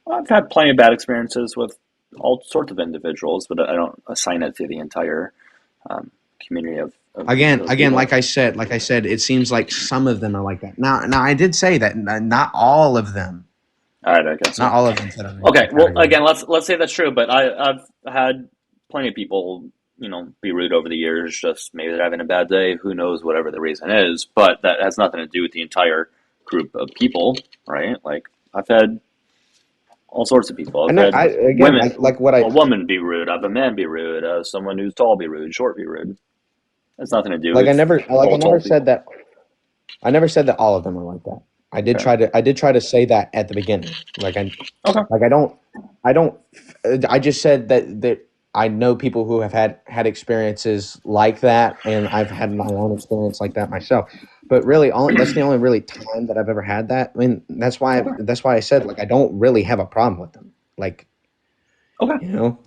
Well, I've had plenty of bad experiences with all sorts of individuals, but I don't assign it to the entire um, community of those Again, people. like I said, it seems like some of them are like that. Now I did say that not all of them, All right, I guess not so. all of them fit under Okay, that well, category. again, let's say that's true, but I've had plenty of people, be rude over the years. Just maybe they're having a bad day. Who knows? Whatever the reason is, but that has nothing to do with the entire group of people, right? Like I've had all sorts of people. I I've know. had I again women, like what a I woman be rude. I've had a man be rude. Someone who's tall be rude. Short be rude. That's nothing to do like. with I all never tall said people. that. I never said that all of them are like that. Okay. I did try to say that at the beginning. Okay. Like I don't I just said that I know people who have had experiences like that, and I've had my own experience like that myself. But really, that's the only really time that I've ever had that. I mean, Okay. that's why I said like I don't really have a problem with them. Like Okay. you know,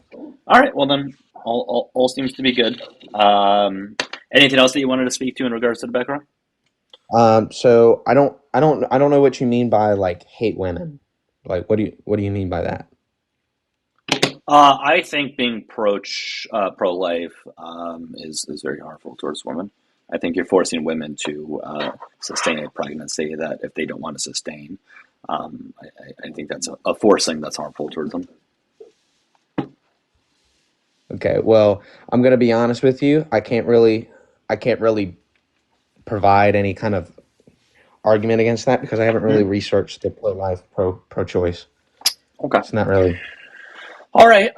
All right. Well, then all seems to be good. Um, anything else that you wanted to speak to in regards to the background? so I don't know what you mean by like hate women. Like what do you mean by that? I think being pro life is very harmful towards women. I think you're forcing women to sustain a pregnancy that if they don't want to sustain, I think that's a forcing that's harmful towards them. Okay, well, I'm gonna be honest with you. I can't really provide any kind of argument against that because I haven't really Mm, researched the pro life, pro choice. okay. It's not really All right.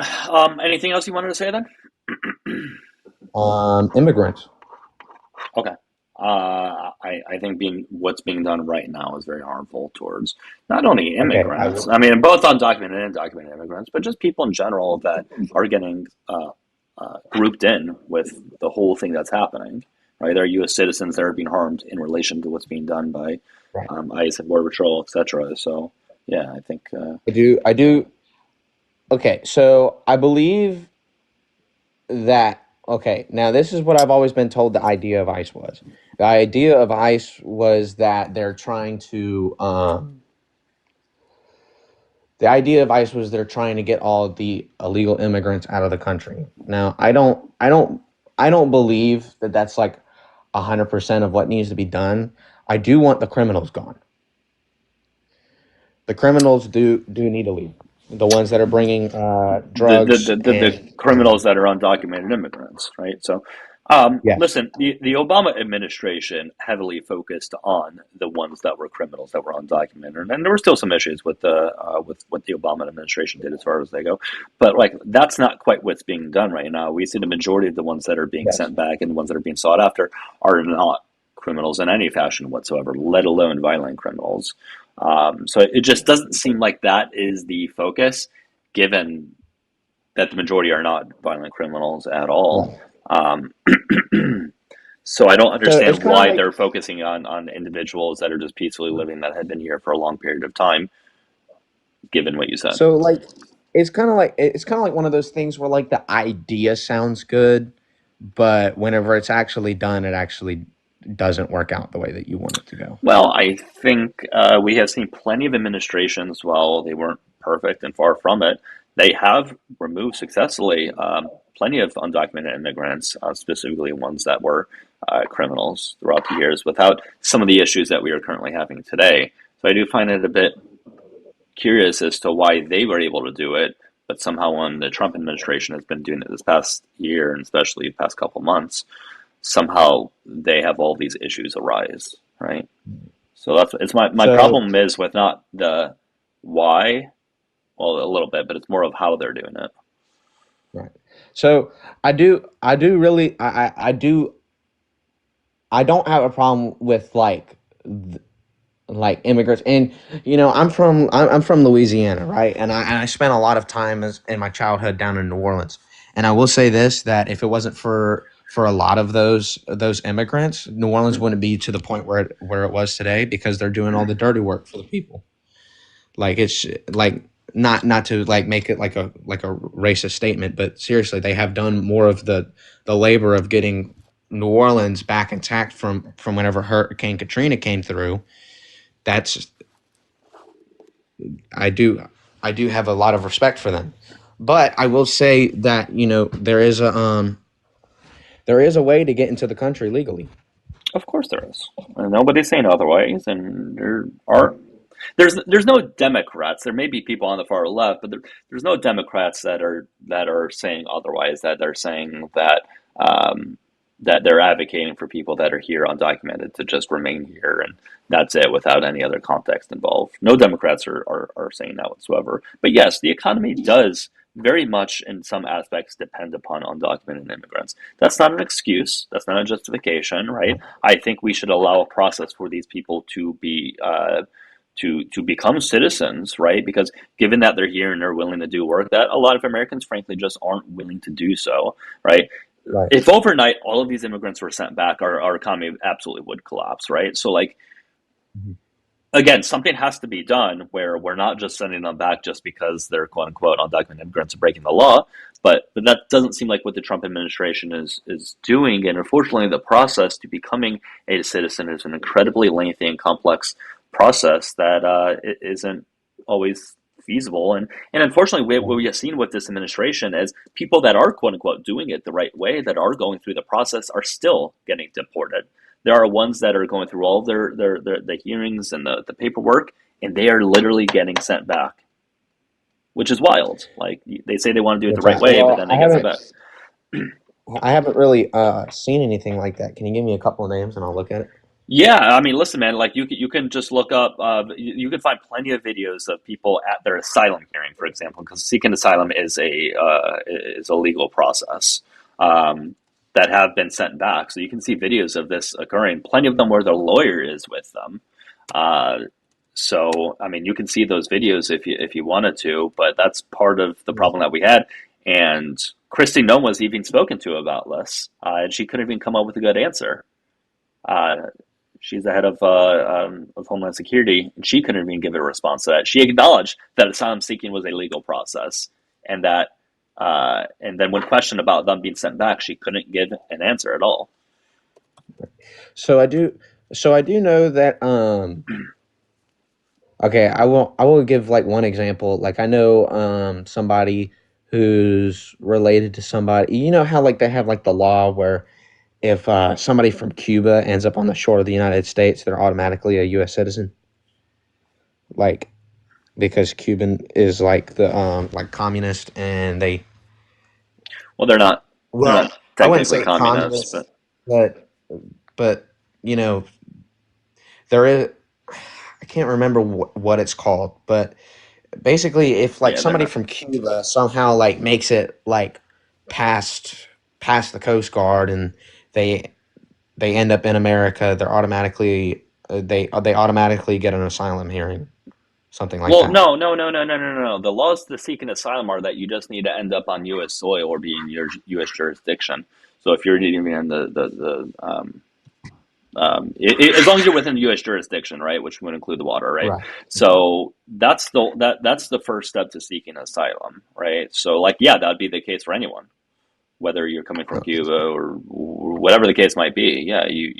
Anything else you wanted to say then? immigrants. Okay. I think what's being done right now is very harmful towards not only Okay, immigrants. I mean, both undocumented and documented immigrants, but just people in general that are getting grouped in with the whole thing that's happening. Right, there are U.S. citizens that are being harmed in relation to what's being done by right. ICE and Border Patrol, etc. So, yeah, I think. I do. Okay, so I believe that. Okay, now this is what I've always been told. The idea of ICE was. The idea of ICE was that they're trying to. The idea of ICE was they're trying to get all of the illegal immigrants out of the country. Now, I don't believe that that's like 100% of what needs to be done. I do want the criminals gone. The criminals do need to leave. The ones that are bringing the drugs the and criminals that are undocumented immigrants, right? So, Yes. Listen, the Obama administration heavily focused on the ones that were criminals that were undocumented, and there were still some issues with what the Obama administration did as far as they go. But like that's not quite what's being done right now. We see the majority of the ones that are being Yes. sent back and the ones that are being sought after are not criminals in any fashion whatsoever, let alone violent criminals. So it just doesn't seem like that is the focus, given that the majority are not violent criminals at all. Right. Um, so I don't So it's understand kind of why like they're focusing on individuals that are just peacefully living that have been here for a long period of time, given what you said. so like it's kind of like one of those things where like the idea sounds good, but whenever it's actually done, it actually doesn't work out the way that you want it to go. Well, I think we have seen plenty of administrations, while they weren't perfect and far from it, they have removed successfully plenty of undocumented immigrants, specifically ones that were criminals throughout the years, without some of the issues that we are currently having today. So I do find it a bit curious as to why they were able to do it, but somehow when the Trump administration has been doing it this past year, and especially the past couple months, somehow they have all these issues arise, right? So that's it's my So problem is with not the why, well, a little bit, but it's more of how they're doing it. right. So I do really I don't have a problem with like immigrants. And I'm from Louisiana, right? And I spent a lot of time in my childhood down in New Orleans. And I will say this, that if it wasn't for a lot of those immigrants, New Orleans wouldn't be to the point where it was today, because they're doing all the dirty work for the people. Like it's like not to like make it like a racist statement, but seriously, they have done more of the labor of getting New Orleans back intact from whenever Hurricane Katrina came through. That's I do I do have a lot of respect for them. But I will say that, there is a way to get into the country legally. Of course there is. And nobody's saying otherwise, and there are there's no Democrats. There may be people on the far left, but there's no Democrats that are saying otherwise. That they're saying um, that they're advocating for people that are here undocumented to just remain here and that's it without any other context involved. No Democrats are saying that whatsoever. But yes, the economy does very much in some aspects depend upon undocumented immigrants. That's not an excuse. That's not a justification, right? I think we should allow a process for these people to be to become citizens, right? Because given that they're here and they're willing to do work that a lot of Americans, frankly, just aren't willing to do so, right? Right. If overnight all of these immigrants were sent back, our economy absolutely would collapse, right? So, like, Mhm. again, something has to be done where we're not just sending them back just because they're quote unquote undocumented immigrants and breaking the law. But that doesn't seem like what the Trump administration is doing. And unfortunately, the process to becoming a citizen is an incredibly lengthy and complex process that it isn't always feasible. And unfortunately, what we have seen with this administration is people that are quote unquote doing it the right way, that are going through the process, are still getting deported. There are ones that are going through all of their the hearings and the paperwork, and they are literally getting sent back, which is wild. Like they say they want to do it the right way, but Well, then they get sent back. I haven't really seen anything like that. Can you give me a couple of names and I'll look at it? Yeah, I mean, listen, man. Like you can just look up. You can find plenty of videos of people at their asylum hearing, for example, because seeking asylum is a legal process that have been sent back. So you can see videos of this occurring. Plenty of them where their lawyer is with them. Uh, so I mean, you can see those videos if you wanted to, but that's part of the problem that we had. And Christy Nome was even spoken to about this, and she couldn't even come up with a good answer. Uh, she's the head of Homeland Security, and she couldn't even give a response to that. She acknowledged that asylum seeking was a legal process, and and then when questioned about them being sent back, she couldn't give an answer at all. So I do know that okay, I will give like one example. Like I know somebody who's related to somebody. You know how like they have like the law where if somebody from Cuba ends up on the shore of the United States, they're automatically a U.S. citizen. Like because Cuban is like the like communist, and they Well, they're not. They're Well, not. I wouldn't technically say communist, but communist, but you know, there is. I can't remember what it's called, but basically, if like yeah, they're somebody not. from Cuba somehow like makes it like past past the Coast Guard and they they end up in America, they're automatically they automatically get an asylum hearing, something like Well, that. no, no, no, no, no, no, no. The laws to seek an asylum are that you just need to end up on U.S. soil or be in your U.S. jurisdiction. So if you're even in as long as you're within U.S. jurisdiction, right, which would include the water, right? Right. So that's the first step to seeking asylum, right? So like, yeah, that'd be the case for anyone, whether you're coming from Cuba or whatever the case might be. Yeah, you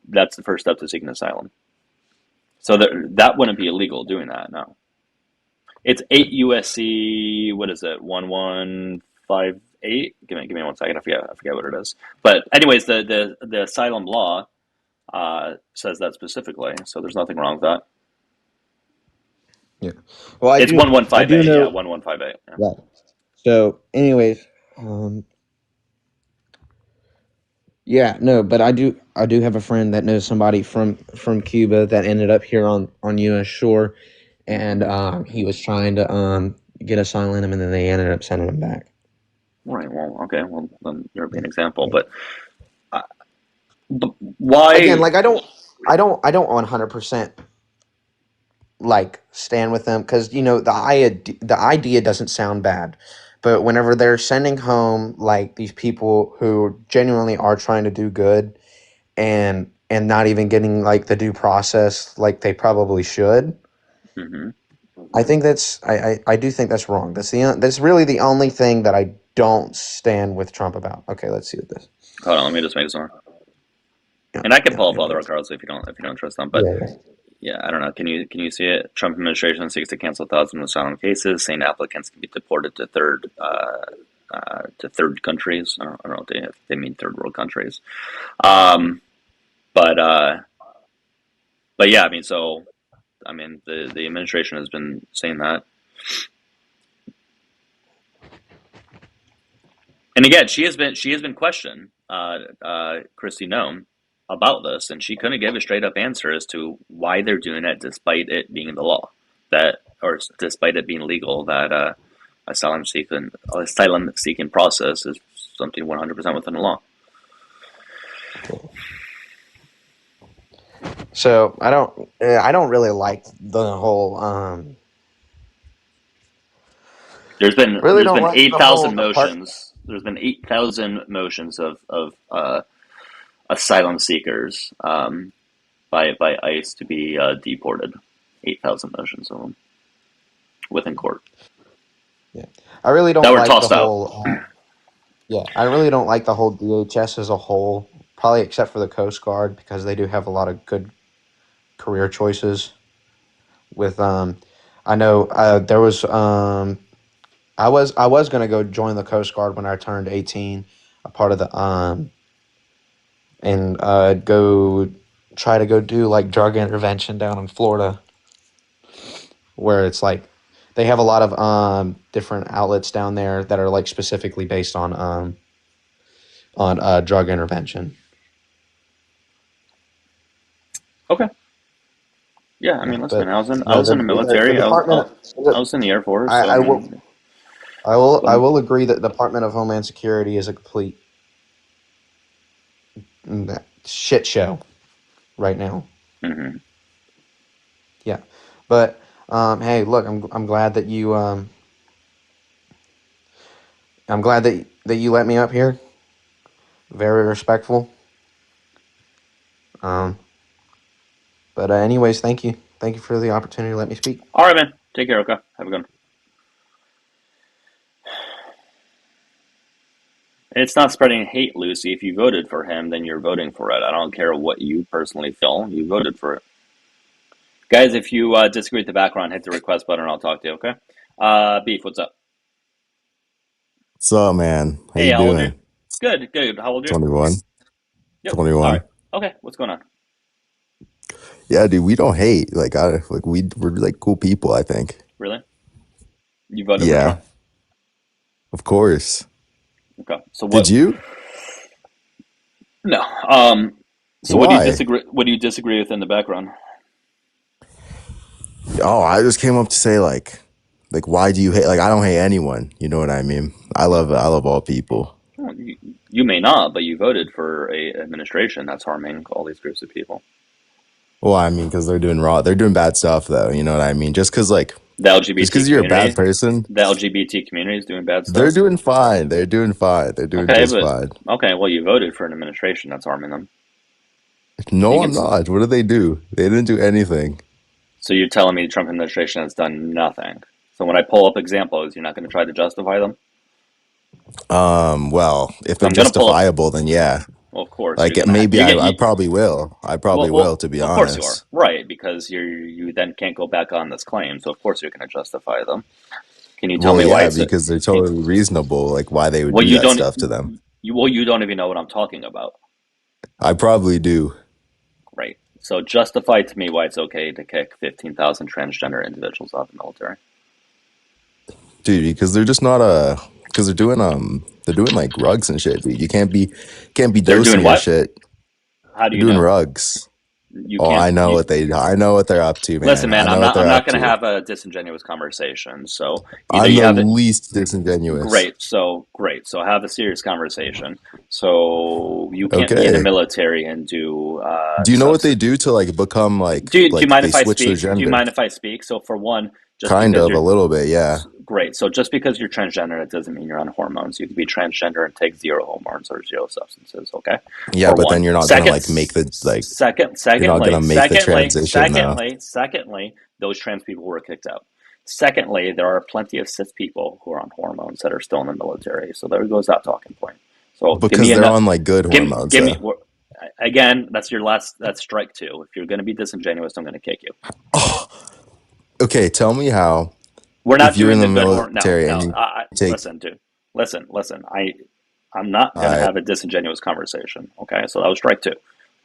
that's the first step to seeking asylum. So that wouldn't be illegal doing that. No, it's 8 USC. What is it? 1158. Give me 1 second. I forget what it is. But anyways, the asylum law says that specifically. So there's nothing wrong with that. Yeah. Well, It's I do 1158. Yeah, know. 1158. Yeah. Right. So, anyways, um, yeah, no, but I do have a friend that knows somebody from Cuba that ended up here on U.S. shore, and he was trying to get asylum, and then they ended up sending him back. Right. Well, okay. Well, then there would be an example. Yeah. Uh, but Again, why? like I don't 100% like stand with them because the idea doesn't sound bad, but whenever they're sending home like these people who genuinely are trying to do good and not even getting like the due process like they probably should. Hmm. I think I do think that's wrong. That's really the only thing that I don't stand with Trump about. Okay, let's see what this. Hold on. Let me just make this one. Yeah, And I can yeah, pull up yeah, other yeah, records if you don't trust them. But yeah, yeah. yeah, I don't know. Can you see it? Trump administration seeks to cancel thousands of asylum cases, saying applicants can be deported to third countries. I don't know if they mean third world countries. Um, but yeah, I mean, so I mean, the administration has been saying that, and again, she has been questioned, Christy Nome, about this, and she couldn't give a straight up answer as to why they're doing it, despite it being the law or despite it being legal that asylum seeking process is something 100% within the law. So I don't really like the whole There's been really there's don't been like eight the whole thousand department. motions. There's been 8,000 motions of asylum seekers by ICE to be deported. 8,000 motions of them within court Yeah, I really that don't were like the tossed out. whole. Yeah, I really don't like the whole DHS as a whole. Probably except for the Coast Guard because they do have a lot of good career choices. With I know there was I was gonna go join the Coast Guard when I turned 18, a part of the and go try to go do like drug intervention down in Florida, where it's like they have a lot of different outlets down there that are like specifically based on drug intervention. Okay. Yeah, I Yeah, mean, listen, but I was in the the military. Department. I was in the Air Force. I, So I I will mean, I but will agree that the Department of Homeland Security is a complete shit show right now. hmm Yeah, but hey, look, I'm glad that I'm glad that you let me up here. Very respectful. Um, but anyways, thank you for the opportunity to let me speak. all right, man. Take care. Okay, have a good one. It's not spreading hate, Lucy. If you voted for him, then you're voting for it. I don't care what you personally feel. You voted for it. Guys, if you disagree with the background, hit the request button and I'll talk to you, okay? Beef, what's up? What's up, man? How Hey, you how old are you? doing? Good, good. How old are you? 21. Yep. All right. 21. Okay, what's going on? Yeah, dude, we don't hate. We're like cool people, I think. Really? You voted for Yeah, Trump? of course. Okay. So Did what? you? No. So what do you Why? disagree? What do you disagree with in the background? Oh, I just came up to say like why do you hate? Like I don't hate anyone. You know what I mean? I love all people. Well, you may not, but you voted for a administration that's harming all these groups of people. Well, I mean, because they're doing bad stuff though. You know what I mean? The Just LGBT because you're a bad community, person, the LGBT community is doing bad they're stuff. doing fine. They're doing fine. They're doing Okay, just but fine. okay, well, you voted for an administration that's harming them. You No, can, I'm not. What did they do? They didn't do anything. so you're telling me the Trump administration has done nothing. So when I pull up examples, you're not going to try to justify them. Well, if So they're I'm going to pull up. justifiable, then yeah. Well, of course, Like maybe you get I you. probably will. I probably will, Well, to be of course you are honest. right because you then can't go back on this claim. So of course you're going to justify them. Can you tell Well, me why yeah, it's a? because they're Can, totally reasonable. Like why they would well, do you that don't. stuff to them. You don't even know what I'm talking about. I probably do, Right. So justify to me why it's okay to kick 15,000 transgender individuals out of the military. dude. Because they're just not because they're doing like rugs and shit, dude. You can't be They're doing dosing your what? shit. How do They're you doing know? rugs. You Oh, can't. I know what they're up to, Listen, man. man. I I'm know what not. I'm they're not up going to to. have a disingenuous conversation. So either I'm you the have it. least disingenuous. Great. So great. So have a serious conversation. So you can't be in the Okay. military and do Do you know what they do to like become Do you mind they if I switch their speak? Do you gender? mind if I speak? So for one, just Kind because of you're a little bit, yeah. great. So just because you're transgender, it doesn't mean you're on hormones. You can be transgender and take zero hormones or zero substances. Okay, Yeah, for but one. then you're not gonna Second, like make the like you're not gonna make the transition though. secondly, those trans people were kicked out. Secondly, there are plenty of cis people who are on hormones that are still in the military. So there goes that talking point. So give me Because they're enough. on like good hormones Give me. though. Again, that's your last. That's strike two. If you're going to be disingenuous, I'm going to kick you. Oh, okay, tell me how We're if not you're in doing the the good horn. No, military and no. you take Listen, dude. Listen. I'm not gonna uh have a disingenuous conversation. Okay, so that was strike two.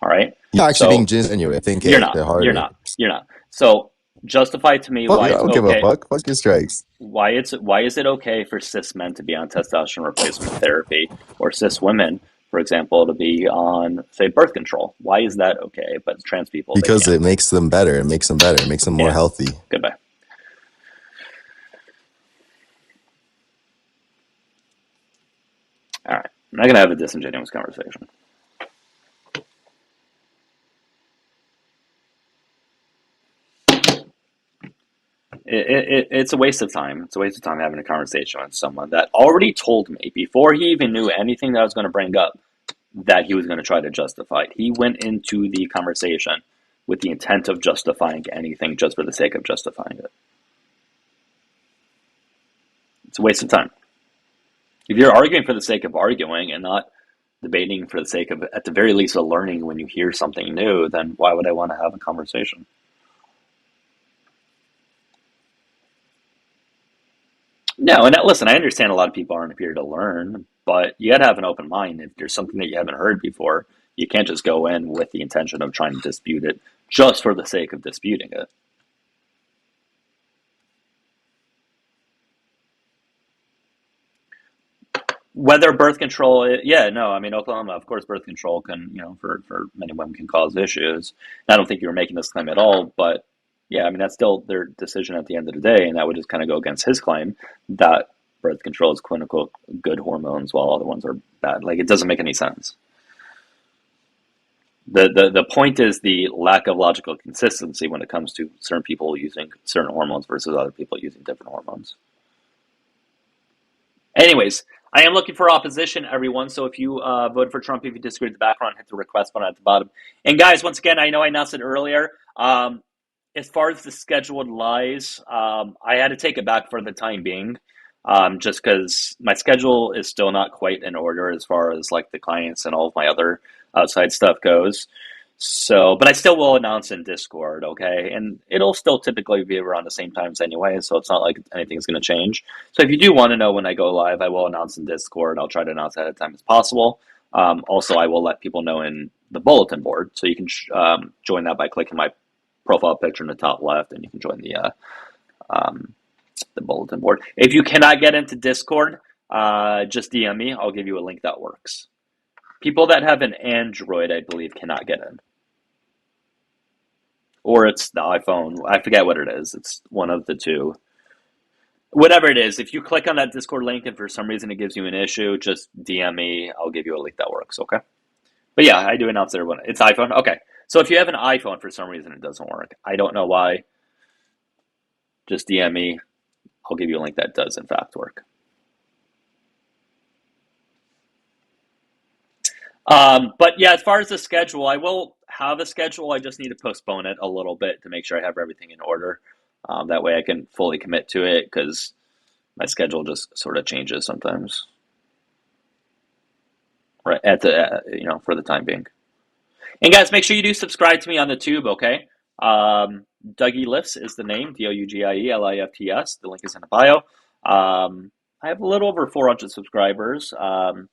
All right. you're not actually being So disingenuous. I think you're it not. You're harder. not. You're not. So justify to me Fuck, why I it's don't give a okay. fuck. Fuck your strikes. Why is it okay for cis men to be on testosterone replacement therapy or cis women, for example, to be on say birth control? Why is that okay? But trans people they Because can't. it makes them better. It makes them better. It makes them more Yeah. healthy. Goodbye. All right. I'm not gonna have a disingenuous conversation. It's a waste of time. It's a waste of time having a conversation with someone that already told me before he even knew anything that I was going to bring up that he was going to try to justify it. He went into the conversation with the intent of justifying anything just for the sake of justifying it. It's a waste of time. If you're arguing for the sake of arguing and not debating for the sake of, at the very least, of learning when you hear something new, then why would I want to have a conversation? No, and listen, I understand a lot of people aren't here to learn, but you got to have an open mind. If there's something that you haven't heard before, you can't just go in with the intention of trying to dispute it just for the sake of disputing it. Whether birth control, yeah, no, I mean, Oklahoma, of course, birth control can, for many women can cause issues. I don't think you were making this claim at all, but yeah, I mean, that's still their decision at the end of the day, and that would just kind of go against his claim that birth control is quote unquote good hormones while other ones are bad. Like, it doesn't make any sense. The point is the lack of logical consistency when it comes to certain people using certain hormones versus other people using different hormones. Anyways, I am looking for opposition, everyone. So if you voted for Trump, if you disagree with the background, hit the request button at the bottom. And guys, once again, I know I announced it earlier. As far as the scheduled lies, I had to take it back for the time being, just because my schedule is still not quite in order as far as like the clients and all of my other outside stuff goes. So, but I still will announce in Discord, okay? And it'll still typically be around the same times anyway, so it's not like anything's going to change. So if you do want to know when I go live, I will announce in Discord. I'll try to announce ahead of time as possible. Also, I will let people know in the bulletin board, so you can join that by clicking my profile picture in the top left, and you can join the bulletin board. If you cannot get into Discord, just DM me. I'll give you a link that works. People that have an Android, I believe, cannot get in. Or it's the iPhone. I forget what it is. It's one of the two. Whatever it is, if you click on that Discord link and for some reason it gives you an issue, just DM me. I'll give you a link that works, okay? But yeah, I do announce everyone. It's iPhone? Okay. So if you have an iPhone for some reason it doesn't work, I don't know why. Just DM me. I'll give you a link that does in fact work. But yeah, as far as the schedule, I will have a schedule. I just need to postpone it a little bit to make sure I have everything in order. That way I can fully commit to it because my schedule just sort of changes sometimes. Right at the for the time being. And guys, make sure you do subscribe to me on the tube, okay? Dougielifts is the name, Dougielifts. The link is in the bio. I have a little over 400 subscribers, and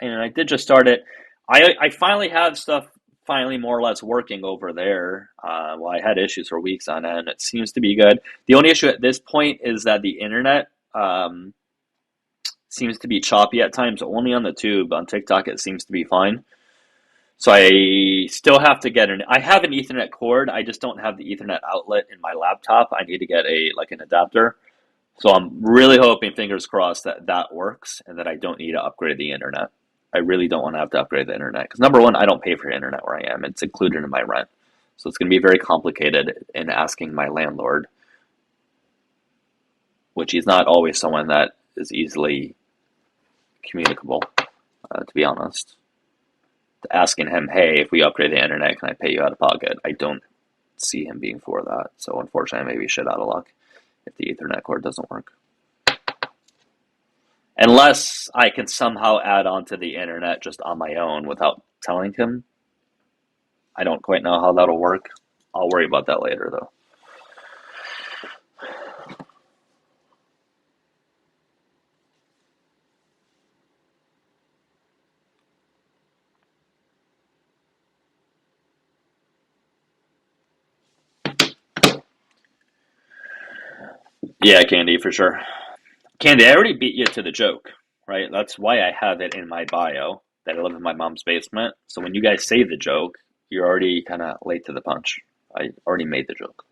I did just start it. I finally have stuff finally more or less working over there. Well, I had issues for weeks on end. It seems to be good. The only issue at this point is that the internet seems to be choppy at times. Only on the tube. On TikTok, it seems to be fine. So I still have to get I have an Ethernet cord. I just don't have the Ethernet outlet in my laptop. I need to get an adapter. So I'm really hoping, fingers crossed, that that works and that I don't need to upgrade the internet. I really don't want to have to upgrade the internet because number one, I don't pay for internet where I am. It's included in my rent. So it's going to be very complicated in asking my landlord, which he's not always someone that is easily communicable, to be honest. Asking him, hey, if we upgrade the internet, can I pay you out of pocket? I don't see him being for that. So unfortunately, I may be shit out of luck if the Ethernet cord doesn't work. Unless I can somehow add on to the internet just on my own without telling him. I don't quite know how that'll work. I'll worry about that later, though. Yeah, Candy, for sure. Candy, I already beat you to the joke, right? That's why I have it in my bio that I live in my mom's basement. So when you guys say the joke, you're already kind of late to the punch. I already made the joke.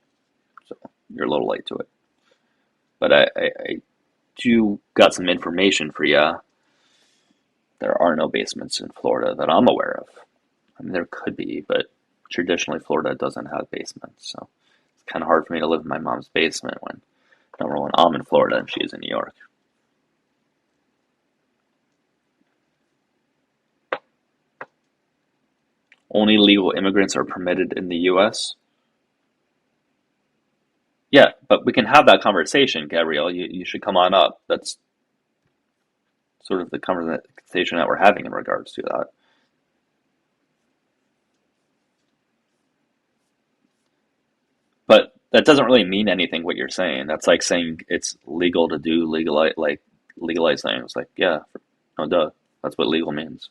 So you're a little late to it. But I do got some information for you. There are no basements in Florida that I'm aware of. I mean, there could be, but traditionally Florida doesn't have basements. So it's kind of hard for me to live in my mom's basement when, number one, I'm in Florida and she's in New York. Only legal immigrants are permitted in the U.S. Yeah, but we can have that conversation, Gabrielle. You should come on up. That's sort of the conversation that we're having in regards to that. But that doesn't really mean anything what you're saying. That's like saying it's legal to do legalize things. Like, yeah, no duh. That's what legal means.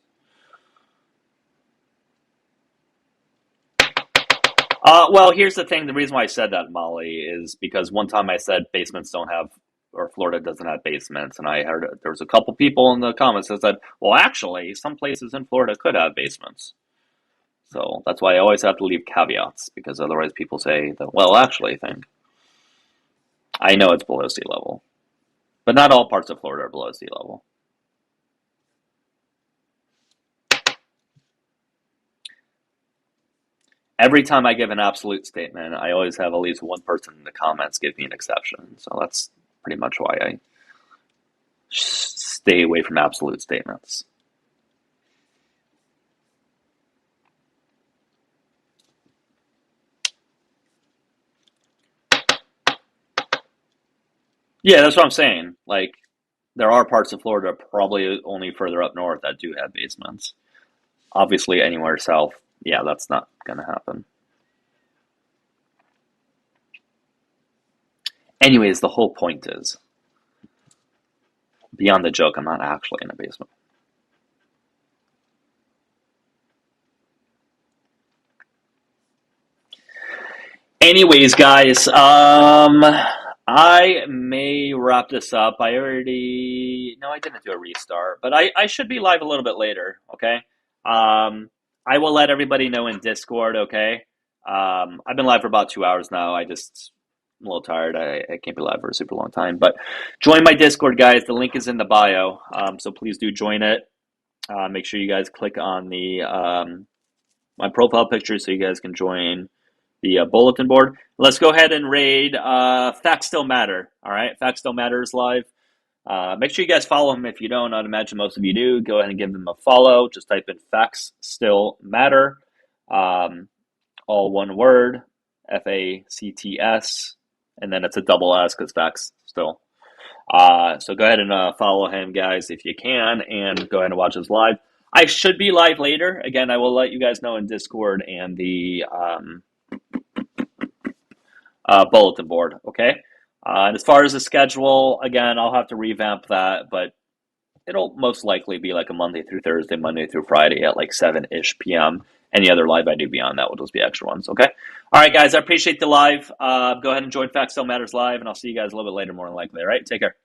Well, here's the thing. The reason why I said that, Molly, is because one time I said basements don't have, or Florida doesn't have basements, and I heard there was a couple people in the comments that said, well, actually, some places in Florida could have basements. So that's why I always have to leave caveats, because otherwise people say the well, actually thing. I know it's below sea level, but not all parts of Florida are below sea level. Every time I give an absolute statement, I always have at least one person in the comments give me an exception. So that's pretty much why I stay away from absolute statements. Yeah, that's what I'm saying. Like, there are parts of Florida, probably only further up north, that do have basements. Obviously, anywhere south, yeah, that's not going to happen. Anyways, the whole point is, beyond the joke, I'm not actually in a basement. Anyways, guys, I may wrap this up. I already, no, I didn't do a restart, but I should be live a little bit later. Okay. I will let everybody know in Discord. Okay. I've been live for about 2 hours now. I'm a little tired. I can't be live for a super long time, but join my Discord, guys. The link is in the bio. So please do join it. Make sure you guys click on the, my profile picture so you guys can join the bulletin board. Let's go ahead and raid Facts Still Matter. All right, Facts Still Matter is live. Make sure you guys follow him if you don't. I'd imagine most of you do. Go ahead and give them a follow. Just type in Facts Still Matter. All one word, FACTS, and then it's a double S because facts still. So go ahead and follow him, guys, if you can, and go ahead and watch us live. I should be live later. Again, I will let you guys know in Discord and the bulletin board, okay? And as far as the schedule, again, I'll have to revamp that, but it'll most likely be like a Monday through Thursday, Monday through Friday at like 7-ish p.m. Any other live I do beyond that will just be extra ones, okay? All right, guys, I appreciate the live. Go ahead and join Facts Still Matters live, and I'll see you guys a little bit later, more than likely, all right? Take care.